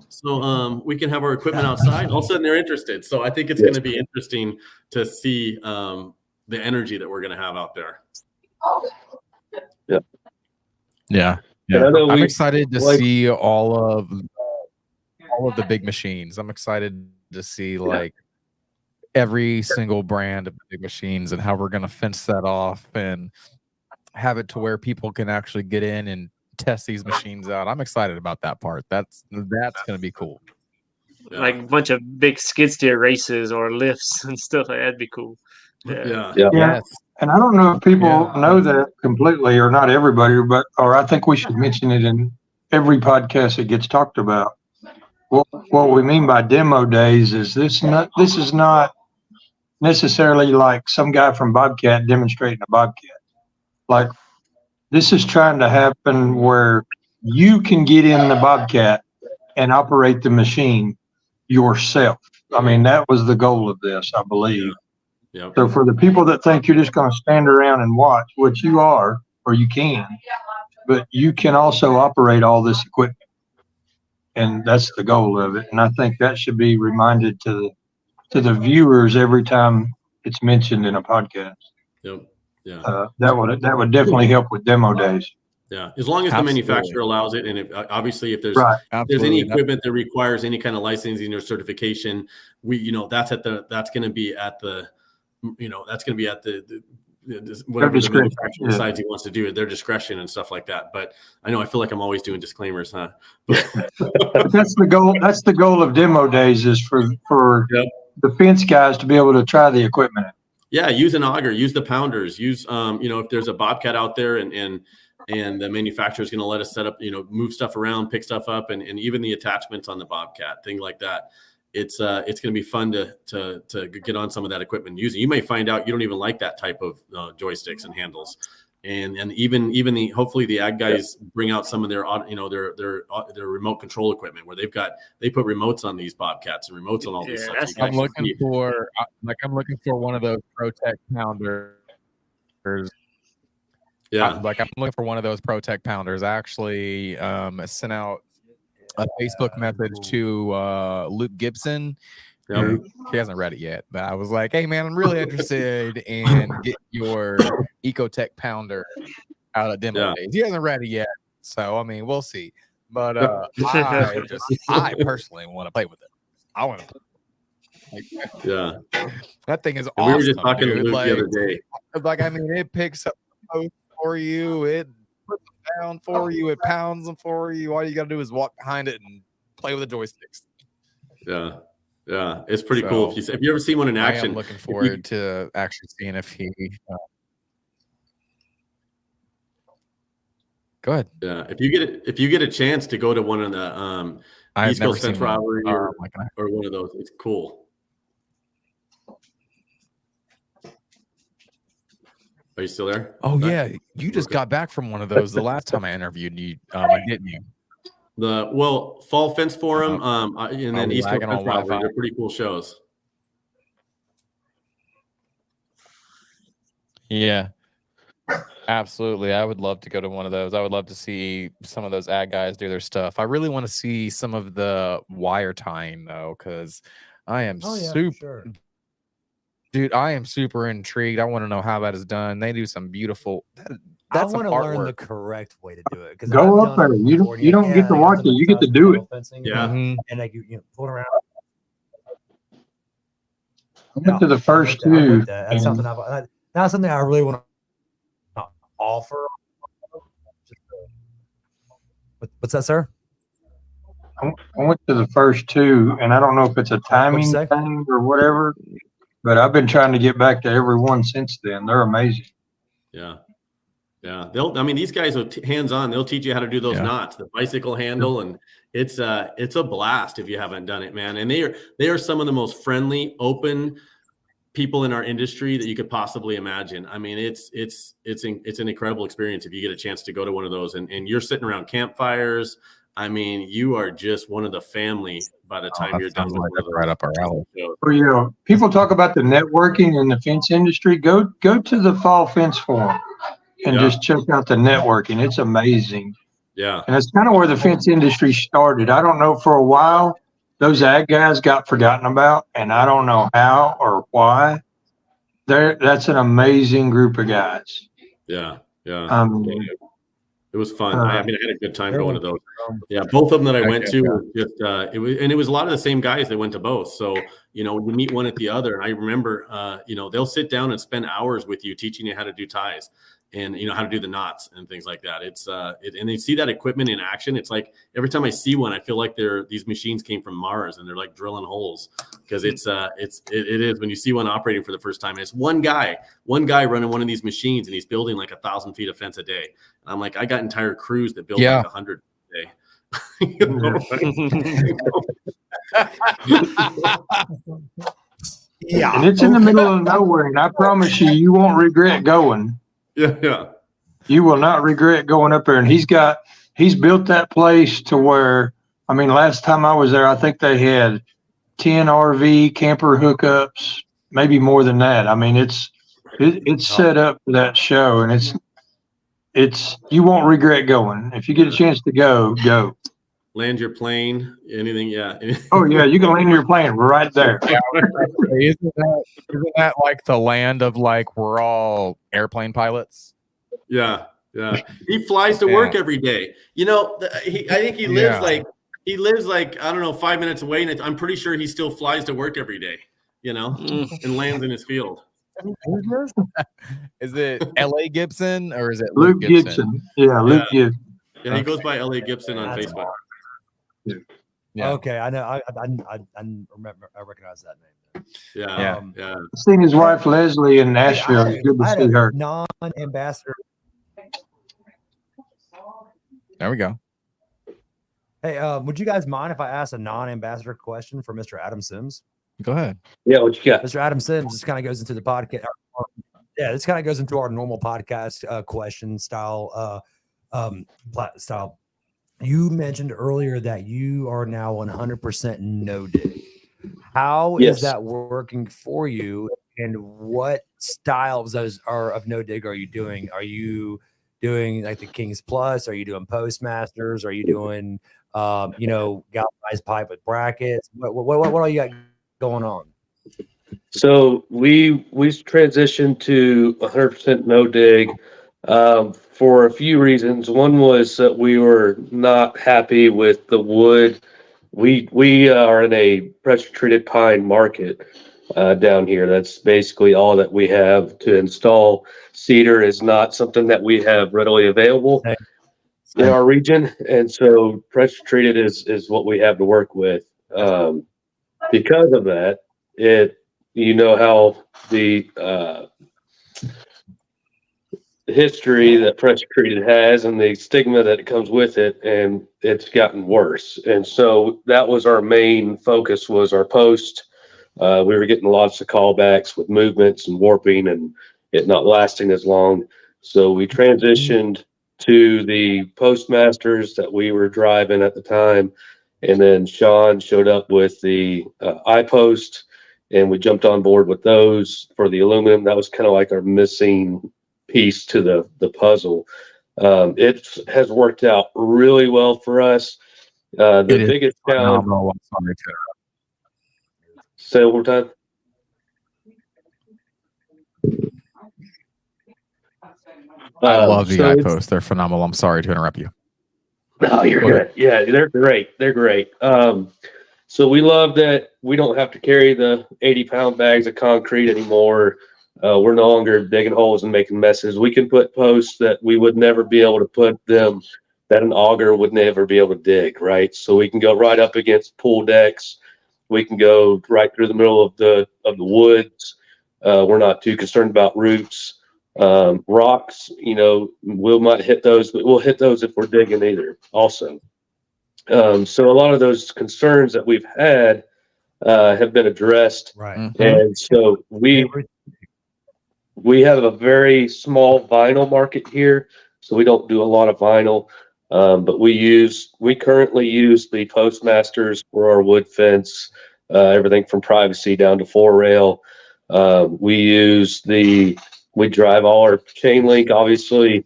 So we can have our equipment outside. All of a sudden they're interested. So I think it's going to be interesting to see the energy that we're going to have out there. Yeah. I'm excited to see all of the big machines. I'm excited to see every single brand of big machines and how we're going to fence that off and have it to where people can actually get in and test these machines out. I'm excited about that part. That's going to be cool. Like a bunch of big skid steer races or lifts and stuff like that'd be cool. Yeah. Yes. And I don't know if people know that completely, or not everybody, or I think we should mention it in every podcast that gets talked about. What we mean by demo days is this is not necessarily like some guy from Bobcat demonstrating a Bobcat. Like, this is trying to happen where you can get in the Bobcat and operate the machine yourself. I mean, that was the goal of this, I believe. Yep. So for the people that think you're just going to stand around and watch, which you are, or you can, but you can also operate all this equipment. And that's the goal of it. And I think that should be reminded to the viewers every time it's mentioned in a podcast. Yep. Yeah. That would definitely help with demo days. Yeah, as long as the manufacturer allows it, and obviously if there's any equipment that requires any kind of licensing or certification, that's going to be at the whatever the manufacturer decides he wants to do, at their discretion and stuff like that. But I feel like I'm always doing disclaimers, huh? But that's the goal. That's the goal of demo days, is for the fence guys to be able to try the equipment. Yeah, use an auger, use the pounders, use if there's a Bobcat out there and the manufacturer is going to let us set up, move stuff around, pick stuff up, and even the attachments on the Bobcat, thing like that. It's going to be fun to get on some of that equipment and use it. You may find out you don't even like that type of joysticks and handles. and even the hopefully the ag guys bring out some of their their remote control equipment where they put remotes on these Bobcats and remotes on all these stuff. So you can I'm actually looking see- for one of those ProTech pounders. yeah, I'm looking for one of those ProTech pounders. I actually sent out a Facebook message to Luke Gibson. yeah. He hasn't read it yet, but I was like, "Hey, man, I'm really interested in getting your Ecotech pounder out of demo Yeah. days." He hasn't read it yet, so I mean, we'll see. But I personally want to play with it. I want to. Yeah. That thing is And awesome. we were just talking dude. to Luke Like, the other day. I mean, it picks up posts for you. It puts them down for you. It pounds them for you. All you got to do is walk behind it and play with the joysticks. Yeah. Yeah. It's pretty cool. So, If you ever seen one in I action, am looking forward to actually seeing if he. Go ahead. yeah, if you get a chance to go to one of the I've East never Coast seen Fence one. Rivalry or Like, one of those, it's cool. Are you still there? oh Back? yeah, you just Okay. got back from one of those the last time I interviewed you, didn't you? The Fall Fence Forum, and then we East Coast lagging Fence on Rivalry. Wi-Fi? They're pretty cool shows. Yeah, absolutely. I would love to go to one of those. I would love to see some of those ad guys do their stuff. I really want to see some of the wire tying though, because I am Oh yeah, super, sure. dude. I am super intrigued. I want to know how that is done. They do some beautiful. I That's some want to learn the artwork. correct way to do it. Because Go up there. You don't get to watch it. You get to do it. Yeah. Mhm. And like you pull it around. I went to the first I'm with two. that. That's and something not something I really want to offer. What's that, sir? I went to the first two, and I don't know if it's a timing say? thing or whatever, but I've been trying to get back to every one since then. They're amazing. Yeah. Yeah. These guys are hands-on. They'll teach you how to do those Yeah. knots, the bicycle handle. And it's a blast if you haven't done it, man. And they are some of the most friendly, open people in our industry that you could possibly imagine. I mean, it's an incredible experience if you get a chance to go to one of those and you're sitting around campfires. I mean, you are just one of the family by the time you're done with one of those. Right up our alley. shows. For people talk about the networking in the fence industry. Go to the Fall Fence Forum and Yeah. just check out the networking. It's amazing. Yeah. And that's kind of where the fence industry started. I don't know, for a while, those ag guys got forgotten about, and I don't know how or why. That's an amazing group of guys. Yeah. Yeah. Um, It was fun. I had a good time They're going to one- those. Yeah, both of them that I went Okay, to were just it was a lot of the same guys that went to both. So you meet one at the other, and I remember they'll sit down and spend hours with you teaching you how to do ties and how to do the knots and things like that. It's and they see that equipment in action. It's like every time I see one, I feel like these machines came from Mars and they're like drilling holes because it is when you see one operating for the first time. And it's one guy running one of these machines and he's building like 1,000 feet of fence a day. And I'm like, I got entire crews that build Yeah. like 100 a day. You know, Yeah. and it's in the middle of nowhere, and I promise you won't regret going. yeah. You will not regret going up there. And he's built that place to where, I mean, last time I was there, I think they had 10 RV camper hookups, maybe more than that. I mean, it's set up for that show, and it's you won't regret going. If you get a chance to go. Land your plane, anything. Yeah. Oh yeah, you can land your plane right there. Isn't that like the land of like we're all airplane pilots? Yeah. Yeah. He flies to work every day. I think he lives like, I don't know, 5 minutes away. And I'm pretty sure he still flies to work every day, and lands in his field. Is it L.A. Gibson or is it Luke Gibson. Yeah, Luke Gibson. Yeah. He goes by L.A. Gibson on That's Facebook. Yeah. Okay, I know. I remember. I recognize that name. Yeah. Yeah. I've seen his wife Leslie in Nashville. It's good to I had see a her. non-ambassador. There we go. Hey, would you guys mind if I ask a non-ambassador question for Mr. Adam Sims? Go ahead. Yeah, what you got? Mr. Adam Sims just kind of goes into the podcast. Yeah, this kind of goes into our normal podcast question style. Style. You mentioned earlier that you are now 100% no dig. How is Yes. that working for you? And what styles of no dig are you doing? Are you doing like the Kings Plus? Are you doing Postmasters? Are you doing galvanized pipe with brackets? What all you got going on? So we transitioned to 100% no dig for a few reasons. One was that we were not happy with the wood. We are in a pressure treated pine market down here. That's basically all that we have to install. Cedar is not something that we have readily available in our region, and so pressure treated is what we have to work with. Because of that, how the history that pressure treated has and the stigma that comes with it, and it's gotten worse. And so that was our main focus, was our post. We were getting lots of callbacks with movements and warping and it not lasting as long. So we transitioned to the Postmasters that we were driving at the time. And then Sean showed up with the iPost, and we jumped on board with those for the aluminum. That was kind of like our missing piece to the puzzle. It has worked out really well for us. The biggest challenge. Say it one more time. I love the iPost. They're phenomenal. I'm sorry to interrupt you. No, you're good. Yeah, they're great. They're great. So we love that we don't have to carry the 80-pound bags of concrete anymore. We're no longer digging holes and making messes. We can put posts that we would never be able to put them, that an auger would never be able to dig, right? So we can go right up against pool decks. We can go right through the middle of the woods. We're not too concerned about roots. Rocks, we might hit those, but we'll hit those if we're digging either also. So a lot of those concerns that we've had have been addressed. Right. And so we have a very small vinyl market here, so we don't do a lot of vinyl. But we currently use the Postmasters for our wood fence, everything from privacy down to 4-rail. We drive all our chain link, obviously.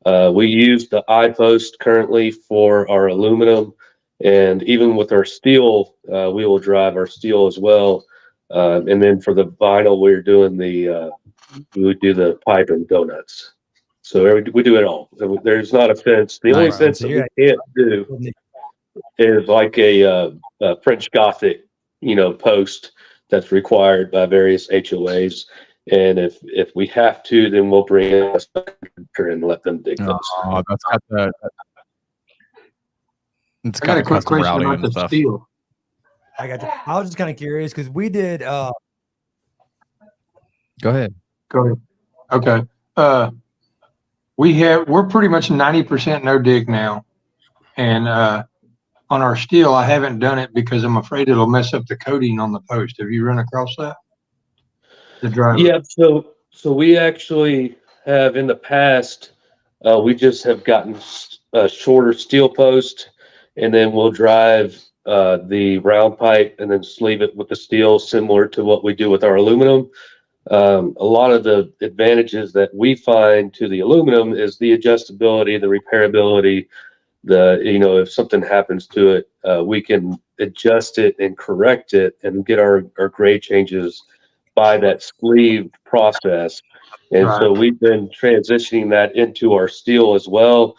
We use the iPost currently for our aluminum, and even with our steel, we will drive our steel as well. And then for the vinyl, we would do the pipe and donuts. So we do it all. There's not a fence. The only fence that we can't do is like a French Gothic, post that's required by various HOAs. And if we have to, then we'll bring in a contractor and let them dig those. It's I got a quick question about the steel. I got you. I was just kind of curious because we did. Go ahead. Okay. We're pretty much 90% no dig now, and on our steel, I haven't done it because I'm afraid it'll mess up the coating on the post. Have you run across that? The driver. Yeah. So we actually have in the past. We just have gotten a shorter steel post, and then we'll drive the round pipe and then sleeve it with the steel, similar to what we do with our aluminum. A lot of the advantages that we find to the aluminum is the adjustability, the repairability, if something happens to it, we can adjust it and correct it and get our grade changes by that sleeved process. And so we've been transitioning that into our steel as well.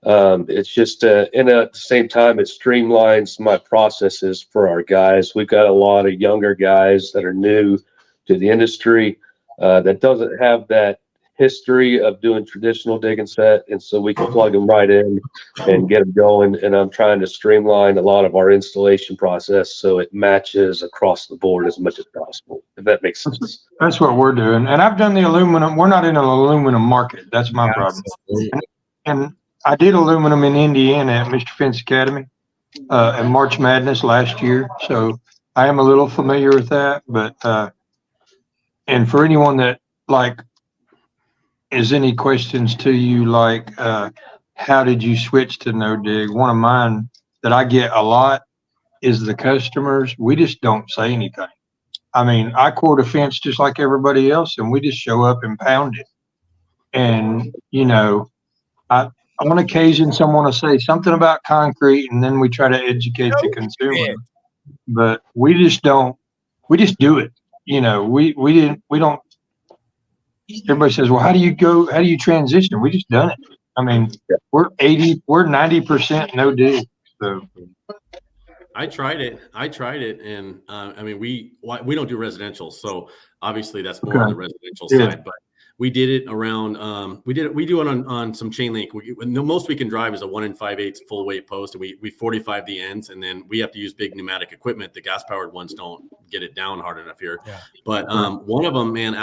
It's just, and at the same time, it streamlines my processes for our guys. We've got a lot of younger guys that are new to the industry that doesn't have that history of doing traditional dig and set, and so we can plug them right in and get them going. And I'm trying to streamline a lot of our installation process so it matches across the board as much as possible, if that makes sense. That's what we're doing. And I've done the aluminum. We're not in an aluminum market. That's my problem. And I did aluminum in Indiana at Mr. Fence Academy at March Madness last year, so I am a little familiar with that. But and for anyone that is any questions to you, like, how did you switch to no dig? One of mine that I get a lot is the customers. We just don't say anything. I mean, I cord a fence just like everybody else, and we just show up and pound it. And, you know, on occasion, someone will say something about concrete, and then we try to educate the consumer. But we just don't. We just do it. You know, we don't. Everybody says, well, how do you transition? We just done it. I mean, we're 90% no dig. So I tried it, and I mean, we don't do residential, so obviously that's more on the residential side. But we did it around. We do it on some chain link. The most we can drive is a 1 5/8 full weight post, and we 45 the ends, and then we have to use big pneumatic equipment. The gas powered ones don't get it down hard enough here. Yeah. But one of them, man,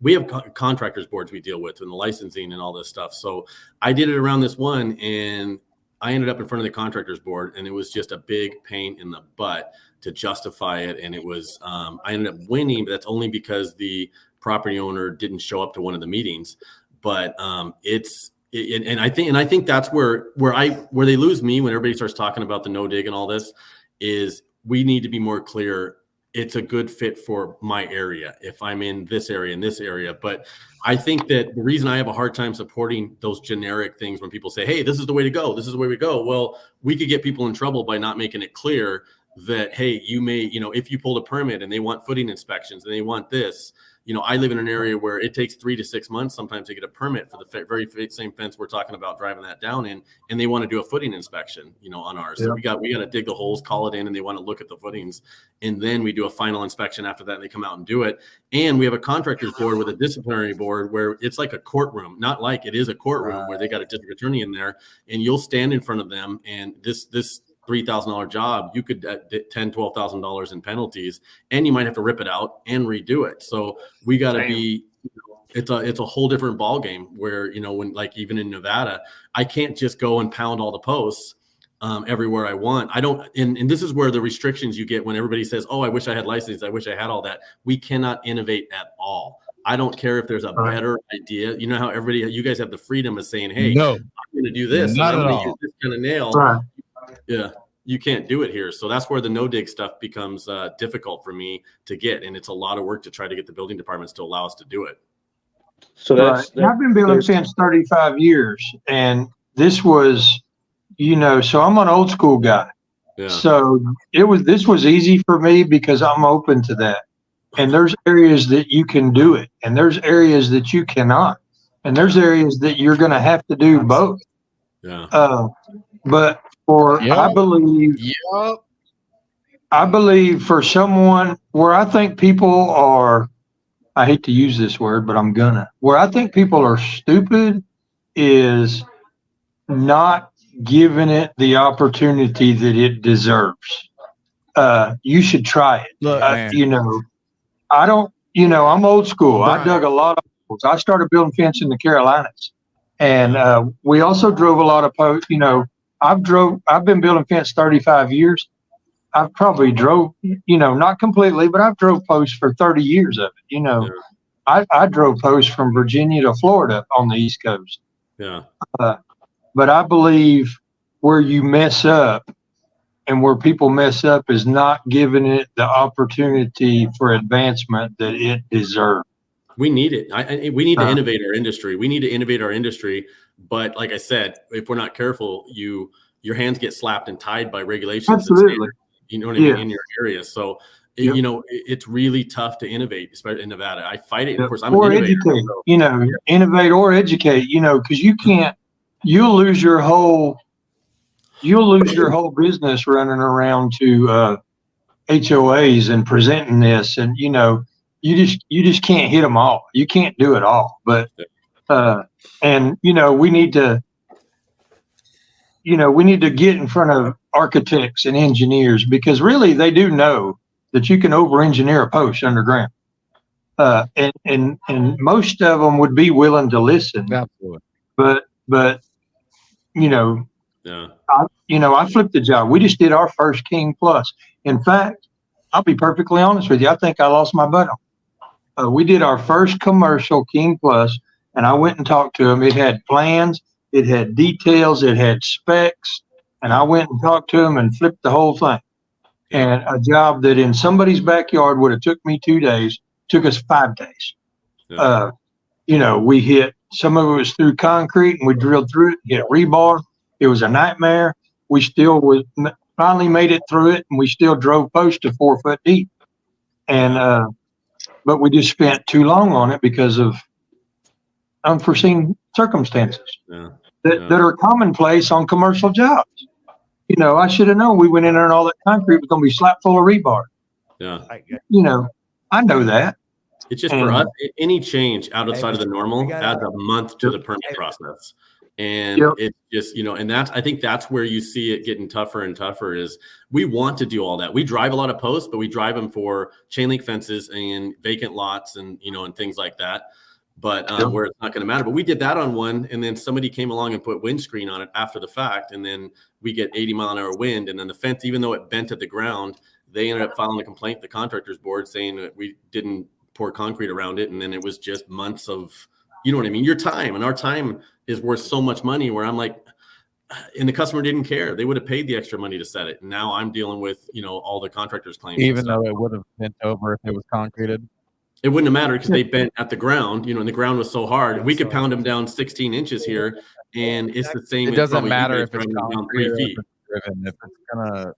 we have contractors boards we deal with and the licensing and all this stuff. So I did it around this one, and I ended up in front of the contractors board, and it was just a big pain in the butt to justify it. And it was, I ended up winning, but that's only because the property owner didn't show up to one of the meetings. But and I think that's where they lose me when everybody starts talking about the no dig and all this. Is we need to be more clear. It's a good fit for my area if I'm in this area and this area. But I think that the reason I have a hard time supporting those generic things when people say, hey, this is the way to go, this is the way we go. Well, we could get people in trouble by not making it clear that, hey, you may, if you pulled a permit and they want footing inspections and they want this, I live in an area where it takes 3 to 6 months sometimes to get a permit for the very same fence we're talking about driving that down in, and they want to do a footing inspection, on ours. Yeah. So we got to dig the holes, call it in, and they want to look at the footings, and then we do a final inspection after that, and they come out and do it. And we have a contractors board with a disciplinary board where it's like a courtroom, not like it is a courtroom where they got a district attorney in there, and you'll stand in front of them, and this $3,000 job, you could $10,000, $12,000 in penalties, and you might have to rip it out and redo it. So we got to be, it's a whole different ball game where, when, like, even in Nevada, I can't just go and pound all the posts everywhere I want. I don't, and this is where the restrictions you get when everybody says, oh, I wish I had license, I wish I had all that. We cannot innovate at all. I don't care if there's a better idea. You know how you guys have the freedom of saying, hey, no, I'm going to do this. Not and I'm at going all. to use this kind of nail. Right. Yeah, you can't do it here. So that's where the no dig stuff becomes difficult for me to get. And it's a lot of work to try to get the building departments to allow us to do it. So I've been building since 35 years. And this was, so I'm an old school guy. Yeah. So this was easy for me because I'm open to that. And there's areas that you can do it. And there's areas that you cannot. And there's areas that you're going to have to do both. Yeah. But I believe for someone where I think people are, I hate to use this word, but I'm where I think people are stupid is not giving it the opportunity that it deserves. You should try it. Look, I don't, I'm old school. Right. I dug a lot of holes. I started building fence in the Carolinas, and we also drove a lot of posts, I've been building fence 35 years. I've probably drove, not completely, but I've drove posts for 30 years of it. Yeah. I drove posts from Virginia to Florida on the East Coast. Yeah. But I believe where you mess up and where people mess up is not giving it the opportunity for advancement that it deserves. We need it. We need to innovate our industry. We need to innovate our industry. But like I said, if we're not careful, your hands get slapped and tied by regulations. Absolutely. You know what I mean? In your area. So, it's really tough to innovate, especially in Nevada. I fight it. Of course, I'm an innovator. Educate, innovate or educate, because you'll lose your whole business running around to HOAs and presenting this. And, you just can't hit them all. You can't do it all. But, we need to get in front of architects and engineers, because really they do know that you can over-engineer a post underground. And most of them would be willing to listen. Absolutely. But I flipped the job. We just did our first King Plus. In fact, I'll be perfectly honest with you. I think I lost my butt on. We did our first commercial King Plus, And I went and talked to them. It had plans, it had details, it had specs. And I went and talked to them and flipped the whole thing. And a job that in somebody's backyard would have took me 2 days, took us 5 days. Yeah. You know, we hit, some of it was through concrete and we drilled through it, hit rebar. It was a nightmare. We still finally made it through it, and we still drove posts to 4 foot deep. And, but we just spent too long on it because of unforeseen circumstances that are commonplace on commercial jobs. You know, I should have known. We went in there and all that concrete was going to be slap full of rebar. Yeah. You know, I know that. It's just for us, any change outside of the normal adds a month to the permit process. And it's just, you know, and I think that's where you see it getting tougher and tougher is we want to do all that. We drive a lot of posts, but we drive them for chain link fences and vacant lots and, you know, and things like that. But where it's not going to matter. But we did that on one, and then somebody came along and put windscreen on it after the fact, and then we get 80-mile-an-hour wind, and then the fence, even though it bent at the ground, they ended up filing a complaint to the contractors board saying that we didn't pour concrete around it, and then it was just months of, you know what I mean, your time, and our time is worth so much money. Where I'm like, and the customer didn't care; they would have paid the extra money to set it. And now I'm dealing with, you know, all the contractors' claims, even though it would have bent over if it was concreted. It wouldn't have mattered because they bent at the ground, you know, and the ground was so hard. We could pound them down 16 inches here, and it's the same. It doesn't matter if it's down 3 feet. Driven, if it's gonna.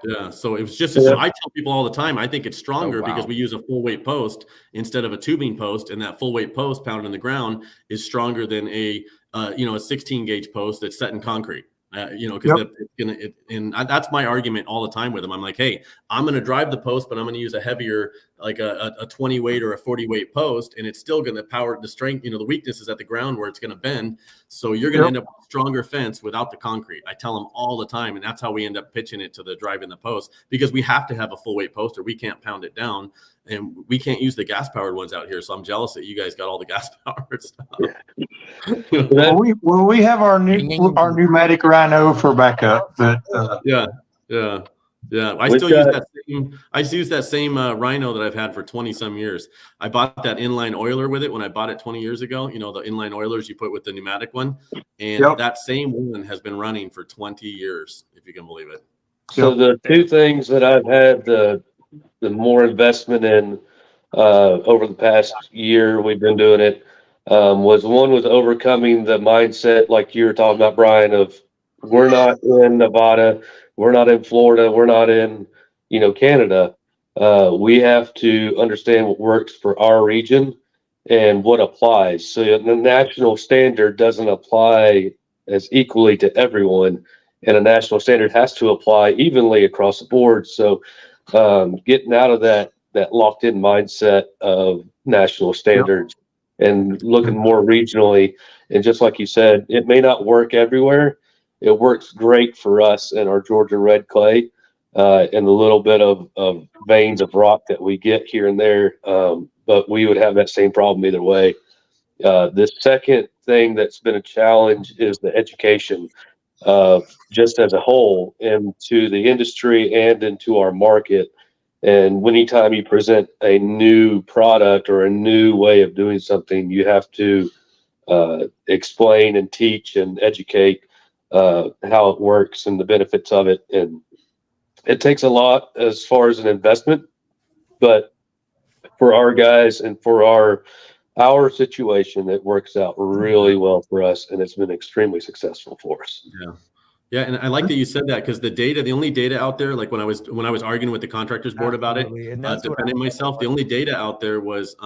Yeah, so it was just. So I tell people all the time, I think it's stronger because we use a full weight post instead of a tubing post, and that full weight post pounded in the ground is stronger than a 16 gauge post that's set in concrete. You know, because that's my argument all the time with them. I'm like, hey, I'm going to drive the post, but I'm going to use a heavier, like a 20 weight or a 40 weight post, and it's still going to power the strength. You know, the weakness is at the ground where it's going to bend. So you're going to end up with a stronger fence without the concrete. I tell them all the time, and that's how we end up pitching it to the driving the post, because we have to have a full weight post or we can't pound it down, and we can't use the gas powered ones out here. So I'm jealous that you guys got all the gas powered stuff. We have our pneumatic Rhino for backup, but yeah. I still use that same Rhino that I've had for 20 some years. I bought that inline oiler with it when I bought it 20 years ago. You know, the inline oilers you put with the pneumatic one, and that same one has been running for 20 years, if you can believe it. So the two things that I've had the more investment in over the past year, we've been doing it, was overcoming the mindset like you were talking about, Brian, of we're not in Nevada, we're not in Florida, we're not in, you know, Canada. We have to understand what works for our region and what applies. So the national standard doesn't apply as equally to everyone, and a national standard has to apply evenly across the board. So getting out of that locked in mindset of national standards and looking more regionally. And just like you said, it may not work everywhere. It works great for us in our Georgia red clay and the little bit of veins of rock that we get here and there. But we would have that same problem either way. The second thing that's been a challenge is the education just as a whole into the industry and into our market. And anytime you present a new product or a new way of doing something, you have to explain and teach and educate how it works and the benefits of it. And it takes a lot as far as an investment, but for our guys and for our situation, it works out really well for us, and it's been extremely successful for us. Yeah, and I like that you said that, because the only data out there, like when I was arguing with the contractors board about it, defending myself, the only data out there was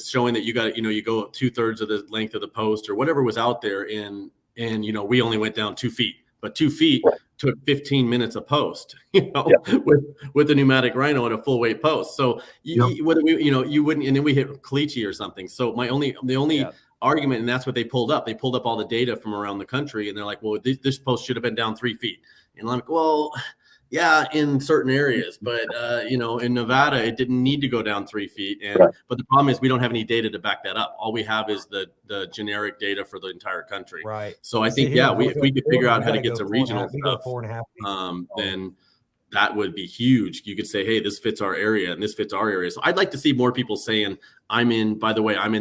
showing that you go 2/3 of the length of the post or whatever was out there, and you know, we only went down 2 feet, but 2 feet took 15 minutes a post, you know, with the pneumatic Rhino and a full weight post. So you wouldn't, and then we hit Caliche or something. So the only argument, and that's what they pulled up. They pulled up all the data from around the country, and they're like, well, this post should have been down 3 feet. And I'm like, well, yeah, in certain areas, but you know, in Nevada, it didn't need to go down 3 feet. And but the problem is we don't have any data to back that up. All we have is the generic data for the entire country. Right. So I think if we could figure out how to get to regional stuff, then that would be huge. You could say, hey, this fits our area and this fits our area. So I'd like to see more people saying, I'm in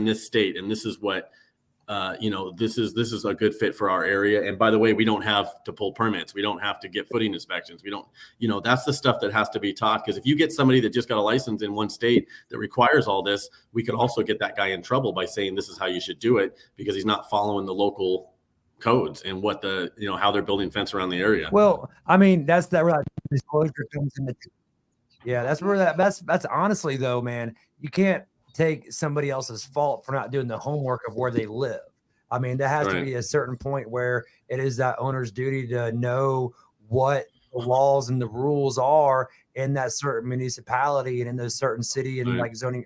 this state and this is what, this is a good fit for our area. And by the way, we don't have to pull permits. We don't have to get footing inspections. We don't, that's the stuff that has to be taught. Because if you get somebody that just got a license in one state that requires all this, we could also get that guy in trouble by saying this is how you should do it because he's not following the local codes and what how they're building fence around the area. Well, I mean, that's where that disclosure comes in. Yeah, that's where that's honestly though, man, you can't take somebody else's fault for not doing the homework of where they live. I mean, there has to be a certain point where it is that owner's duty to know what the laws and the rules are in that certain municipality and in those certain city and like zoning.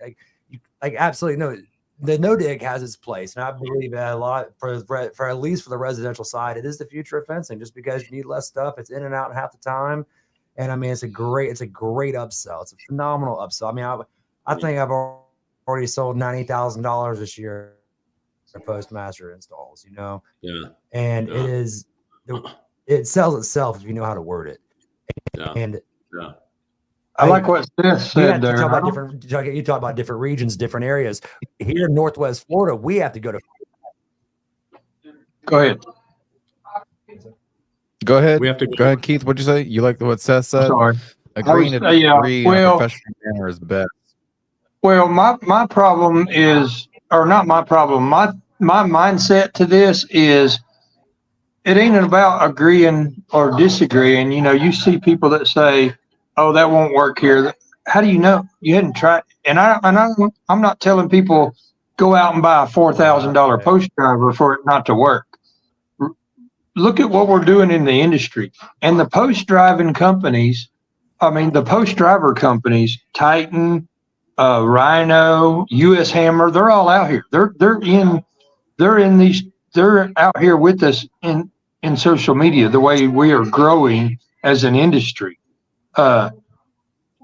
Like absolutely no. The no dig has its place, and I believe that a lot for at least for the residential side, it is the future of fencing. Just because you need less stuff, it's in and out half the time, and I mean it's a great upsell. It's a phenomenal upsell. I mean, I think I've already sold $90,000 this year for Postmaster installs. And it sells itself if you know how to word it. And I like what Seth said there. You talk about different regions, different areas. Here in Northwest Florida, we have to go to. Go ahead. Go ahead. We have to go ahead, Keith. What'd you say? You like what Seth said? Sorry. Agreeing to agree in a professional manner is the best. Well, my problem is, or not my problem, my mindset to this is it ain't about agreeing or disagreeing. You see people that say, oh, that won't work here. How do you know? You hadn't tried. And I'm not telling people go out and buy a $4,000 post driver for it not to work. Look at what we're doing in the industry. And the post driving companies, the post driver companies, Titan, Rhino, US Hammer, they're all out here. They're out here with us in social media, the way we are growing as an industry. I'm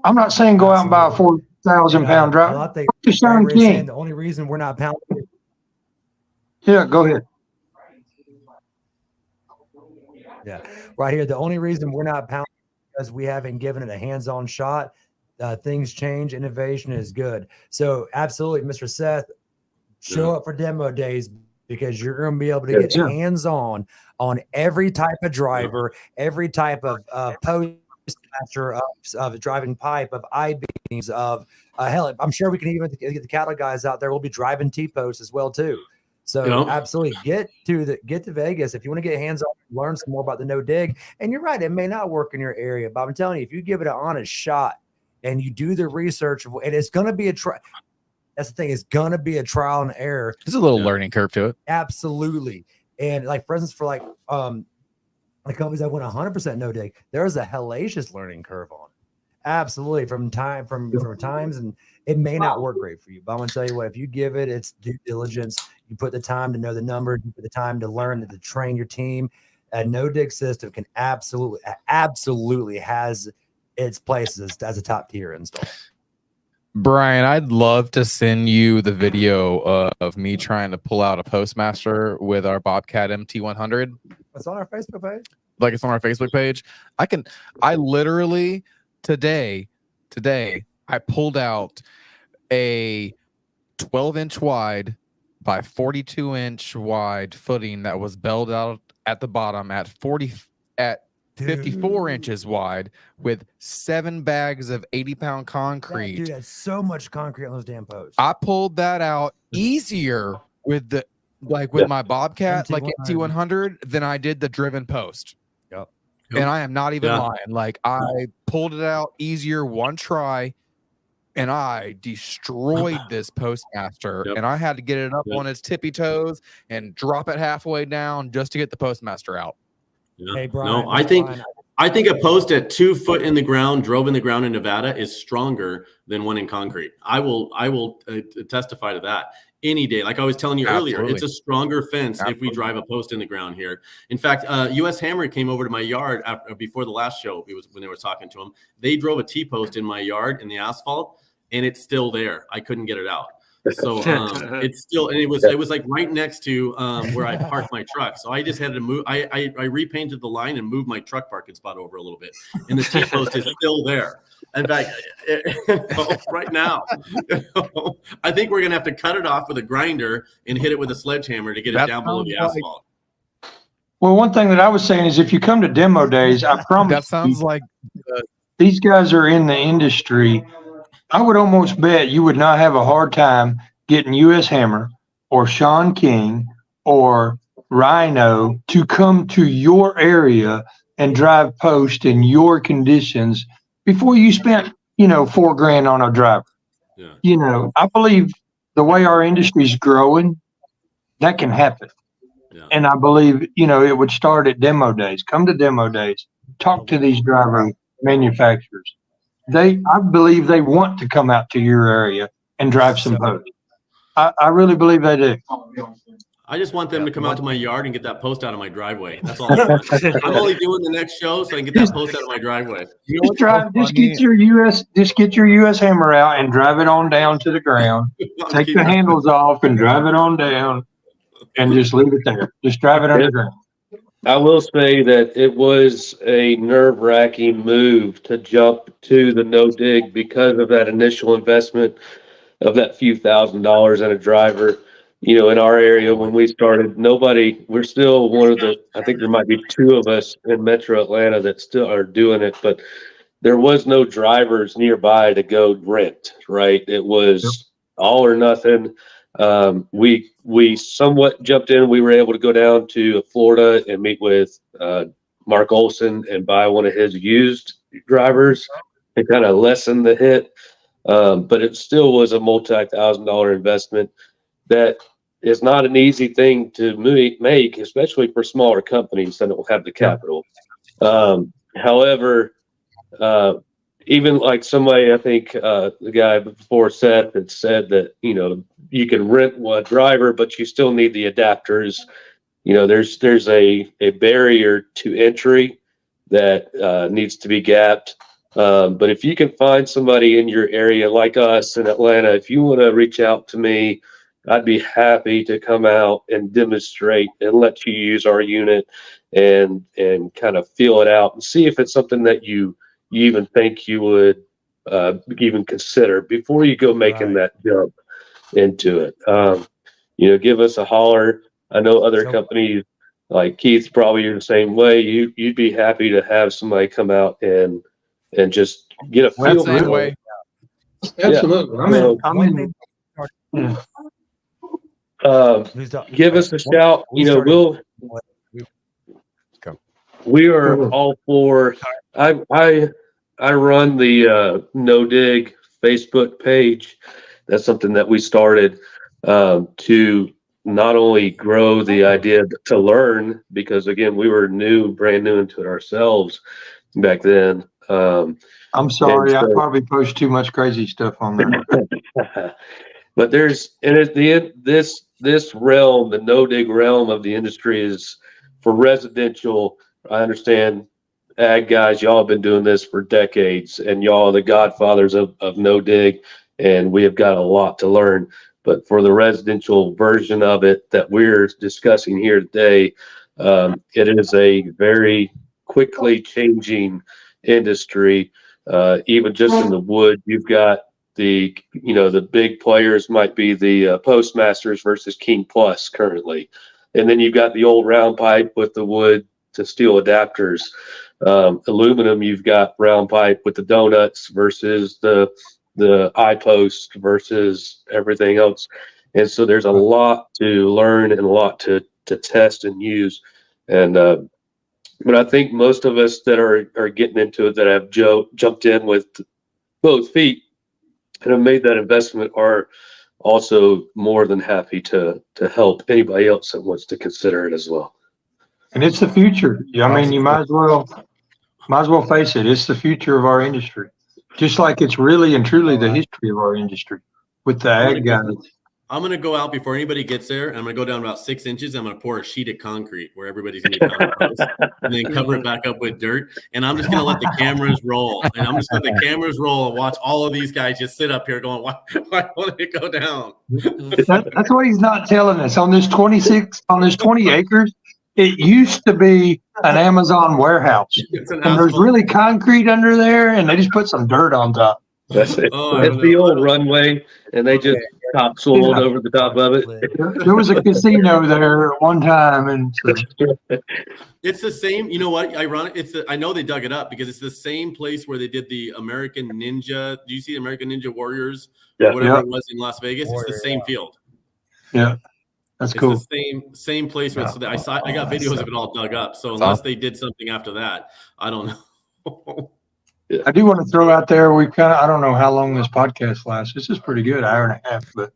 not saying go out and buy a 4,000-pound driver. The only reason we're not pounding. Yeah, go ahead. Yeah, right here. The only reason we're not pounding because we haven't given it a hands-on shot. Things change. Innovation is good. So absolutely, Mr. Seth, show up for demo days because you're going to be able to get hands-on on every type of driver, every type of postmaster of driving pipe, of I-beams, of hell, I'm sure we can even get the cattle guys out there. We'll be driving T-posts as well too. So absolutely get to Vegas if you want to get hands-on, learn some more about the no dig. And you're right, it may not work in your area, but I'm telling you, if you give it an honest shot and you do the research, and it's going to be a try. That's the thing. It's going to be a trial and error. There's a little learning curve to it. Absolutely. And like, for instance, for like the companies that went 100% no dig, there's a hellacious learning curve on it. Absolutely. From times, and it may not work great for you, but I'm going to tell you what, if you give it its due diligence, you put the time to know the numbers, you put the time to learn, to train your team, a no dig system can absolutely has its place as a top tier install. Brian, I'd love to send you the video of me trying to pull out a Postmaster with our Bobcat MT100. It's on our Facebook page. Like it's on our Facebook page. I literally today, I pulled out a 12-inch wide by 42-inch wide footing that was belled out at the bottom at 54 inches wide with 7 bags of 80-pound concrete. Dude, that's so much concrete on those damn posts. I pulled that out easier with my Bobcat, like MT100, than I did the driven post. Yep. And I am not even lying. Like, I pulled it out easier one try, and I destroyed this Postmaster. And I had to get it up on its tippy toes and drop it halfway down just to get the Postmaster out. Yeah. Hey, Brian, no, I think a post at 2 foot in the ground, drove in the ground in Nevada, is stronger than one in concrete. I will testify to that any day. Like I was telling you earlier, it's a stronger fence if we drive a post in the ground here. In fact, US Hammer came over to my yard before the last show. It was when they were talking to him. They drove a T-post in my yard in the asphalt, and it's still there. I couldn't get it out. So it's still, and it was like right next to where I parked my truck. So I just had to move. I repainted the line and moved my truck parking spot over a little bit, and the T-post is still there. In fact, right now, I think we're gonna have to cut it off with a grinder and hit it with a sledgehammer to get it down below the asphalt. Well, one thing that I was saying is if you come to demo days, I promise That sounds like these guys are in the industry. I would almost bet you would not have a hard time getting US Hammer or Sean King or Rhino to come to your area and drive post in your conditions before you spent, $4,000 on a driver. Yeah. I believe the way our industry is growing, that can happen. Yeah. And I believe, it would start at demo days. Come to demo days, talk to these driver manufacturers. I believe they want to come out to your area and drive some post. I really believe they do. I just want them to come out to my yard and get that post out of my driveway. That's all. I'm only doing the next show so I can get that post out of my driveway. Just get your US Hammer out and drive it on down to the ground. Take the handles off and drive it on down and just leave it there. Just drive it underground. I will say that it was a nerve-wracking move to jump to the no dig because of that initial investment of that few $1,000s in a driver. In our area when we started, we're still one of I think there might be 2 of us in Metro Atlanta that still are doing it, but there was no drivers nearby to go rent, right? It was all or nothing. We somewhat jumped in. We were able to go down to Florida and meet with Mark Olson and buy one of his used drivers and kind of lessen the hit. But it still was a multi-$1,000 investment that is not an easy thing to make, especially for smaller companies that don't have the capital. However, even like somebody, I think the guy before Seth had said that, you can rent one driver, but you still need the adapters. There's a barrier to entry that needs to be gapped. But if you can find somebody in your area like us in Atlanta, if you want to reach out to me, I'd be happy to come out and demonstrate and let you use our unit and kind of feel it out and see if it's something that you even think you would even consider before you go making that jump into it. Give us a holler. I know other companies like Keith, probably the same way. You'd be happy to have somebody come out and just get a feel same for way. it. Absolutely. Give us a shout. We are all for. I run the No Dig Facebook page. That's something that we started to not only grow the idea to learn, because again we were brand new into it ourselves back then. I'm sorry, I probably post too much crazy stuff on there. But this realm, the no dig realm of the industry, is for residential. I understand, ag guys, y'all have been doing this for decades, and y'all are the godfathers of no dig, and we have got a lot to learn. But for the residential version of it that we're discussing here today, it is a very quickly changing industry. Even just in the wood, you've got the big players might be the Postmasters versus King Plus currently. And then you've got the old round pipe with the wood to steel adapters. Aluminum, you've got round pipe with the donuts versus the I-post versus everything else. And so there's a lot to learn and a lot to test and use. And but I think most of us that are getting into it, that have jumped in with both feet and have made that investment, are also more than happy to help anybody else that wants to consider it as well. And it's the future. I mean, you might as well face it. It's the future of our industry. Just like it's really and truly the history of our industry with the ag guys. I'm going to go out before anybody gets there. And I'm going to go down about 6 inches. I'm going to pour a sheet of concrete where everybody's going to be comfortable, and then cover it back up with dirt. And I'm just going to let the cameras roll. And I'm just going to let the cameras roll and watch all of these guys just sit up here going, why won't it go down? That's what he's not telling us. On this 20 acres, it used to be an Amazon warehouse. It's an And there's asphalt. really concrete under there, and they just put some dirt on top. That's it. Oh, I It's don't the know. old runway, and they just topsoiled over the top of it. There was a casino there at one time, and It's the same. You know what? Ironic. I know they dug it up because it's the same place where they did the American Ninja. Do you see American Ninja Warriors? Yeah. Or whatever Yeah. it was in Las Vegas. It's Warrior, the same yeah. field. yeah, that's It's cool. the same place. Where I got videos of it all dug up. So unless they did something after that, I don't know. I do want to throw out there, I don't know how long this podcast lasts. This is pretty good, hour and a half, but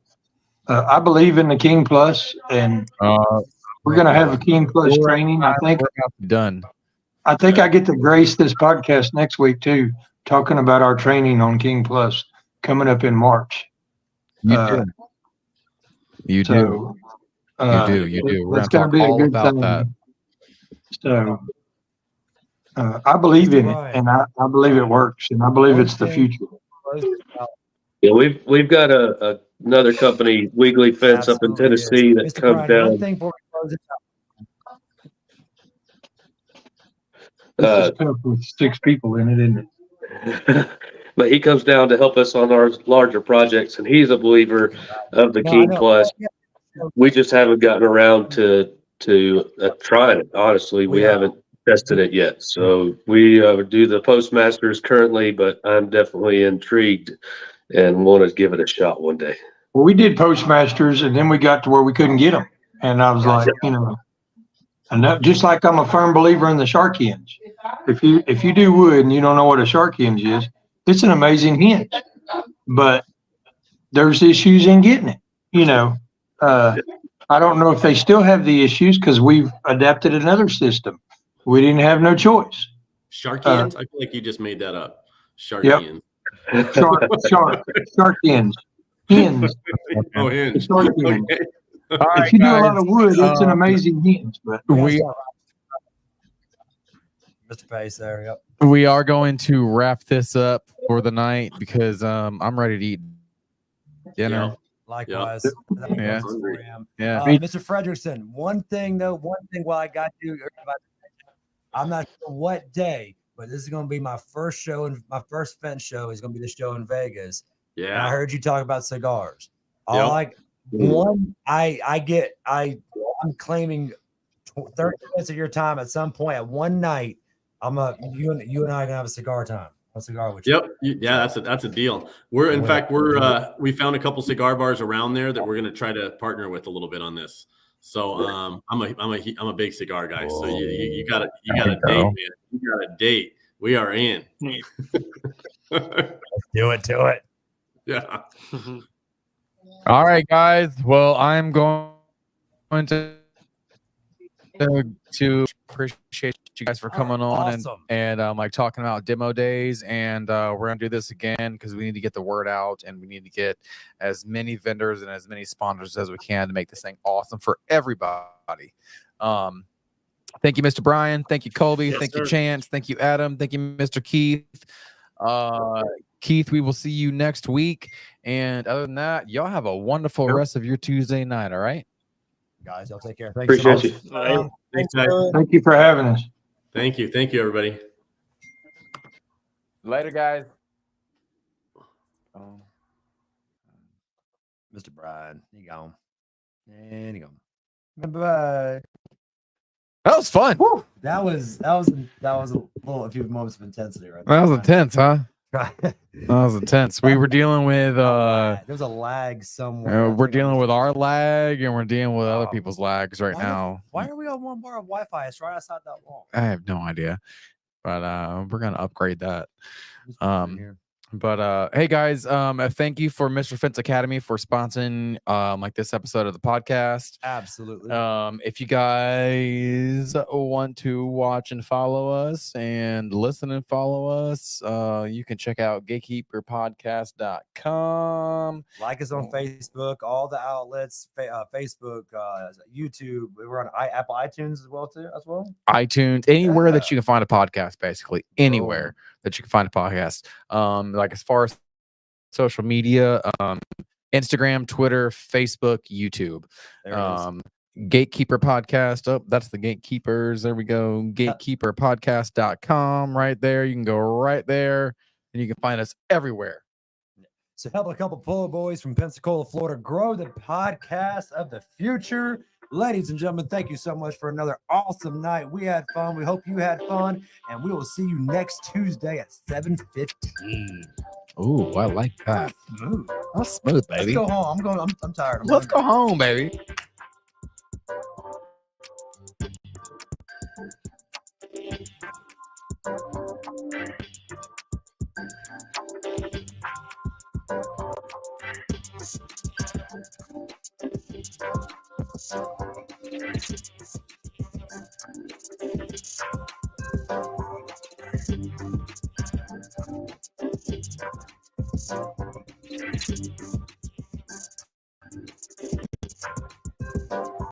I believe in the King Plus, and we're going to have a King Plus training. I think Done. I get to grace this podcast next week too, talking about our training on King Plus coming up in March. You Uh, do. You do. So, You do. We're That's going to gonna talk be a all good about thing. that. So I believe in it, and I believe it works, and I believe it's the future. Yeah, we've got another company, Wiggly Fence, up in Absolutely is. Tennessee that Mr. comes Brian, one down. thing before we close it This is tough with 6 people in it, isn't it? But he comes down to help us on our larger projects, and he's a believer of the No, I King know. Plus. Yeah. We just haven't gotten around to trying it. Honestly, we Yeah. haven't tested it yet. So we do the Postmasters currently, but I'm definitely intrigued and want to give it a shot one day. Well, we did Postmasters, and then we got to where we couldn't get them, and I was like, and that, just like I'm a firm believer in the shark hinge. If you do wood and you don't know what a shark hinge is, it's an amazing hinge, but there's issues in getting it. I don't know if they still have the issues because we've adapted another system. We didn't have no choice. Sharkians? I feel like you just made that up. Yep. Sharkians. Shark hinge. Hinge. Oh, hinge. Shark hinge. Okay. All right, If you do a lot guys. of wood, it's an amazing hinge, but We Mr. Pace there. Yep. we are going to wrap this up for the night because I'm ready to eat dinner. Likewise. Yeah. Yeah. Mr. Frederickson, one thing while I got you, I'm not sure what day, but this is going to be my first show, and my first fence show is going to be the show in Vegas. And I Yeah. heard you talk about cigars. Yep. I'm claiming 30 minutes of your time at some point at one night. You and I are gonna have a cigar time. A cigar with you. Yep. Yeah, that's a deal. We found a couple cigar bars around there that we're gonna try to partner with a little bit on this. So I'm a big cigar guy. So you got a date, man. You got a date. We are in. Do it. Yeah. All right, guys. Well, I'm going to appreciate you guys for coming on awesome. and like talking about demo days, and we're gonna do this again because we need to get the word out and we need to get as many vendors and as many sponsors as we can to make this thing awesome for everybody. Thank you, Mr. Brian. Thank you, Colby. Yes, Thank you, sir. Chance. Thank you, Adam. Thank you, Mr. Keith. Keith, we will see you next week. And other than that, y'all have a wonderful rest of your Tuesday night. All right. Guys, y'all take care. Thanks Appreciate so much. you. All right. Thanks, guys. thank you for having us. Thank you, everybody. Later, guys. Mr. Brian, you gone. And you gone. Bye. That was fun. That was a few moments of intensity right That was there. intense, huh? Right. That was intense. We were dealing with There's a lag somewhere. we're dealing with our lag and we're dealing with other Oh. people's lags right Why now. Why are we on one bar of Wi-Fi? It's right outside that wall. I have no idea. But we're gonna upgrade that. But hey guys, thank you for Mr. Fence Academy for sponsoring like this episode of the podcast. Absolutely. If you guys want to watch and follow us and listen and follow us, you can check out gatekeeperpodcast.com. Like us on Facebook, all the outlets, Facebook, YouTube. We're on Apple iTunes as well. iTunes, anywhere that Yeah. you can find a podcast, basically anywhere that you can find a podcast. Like as far as social media, Instagram, Twitter, Facebook, YouTube. There it is. Gatekeeper Podcast. Oh, that's the Gatekeepers. There we go. Gatekeeperpodcast.com right there. You can go right there and you can find us everywhere. So help a couple Polo boys from Pensacola, Florida grow the podcast of the future. Ladies and gentlemen, thank you so much for another awesome night. We had fun. We hope you had fun. And we will see you next Tuesday at 7:15. Ooh, I like that. Smooth. That's smooth, Let's baby. go home. I'm tired. Let's go home, baby. home.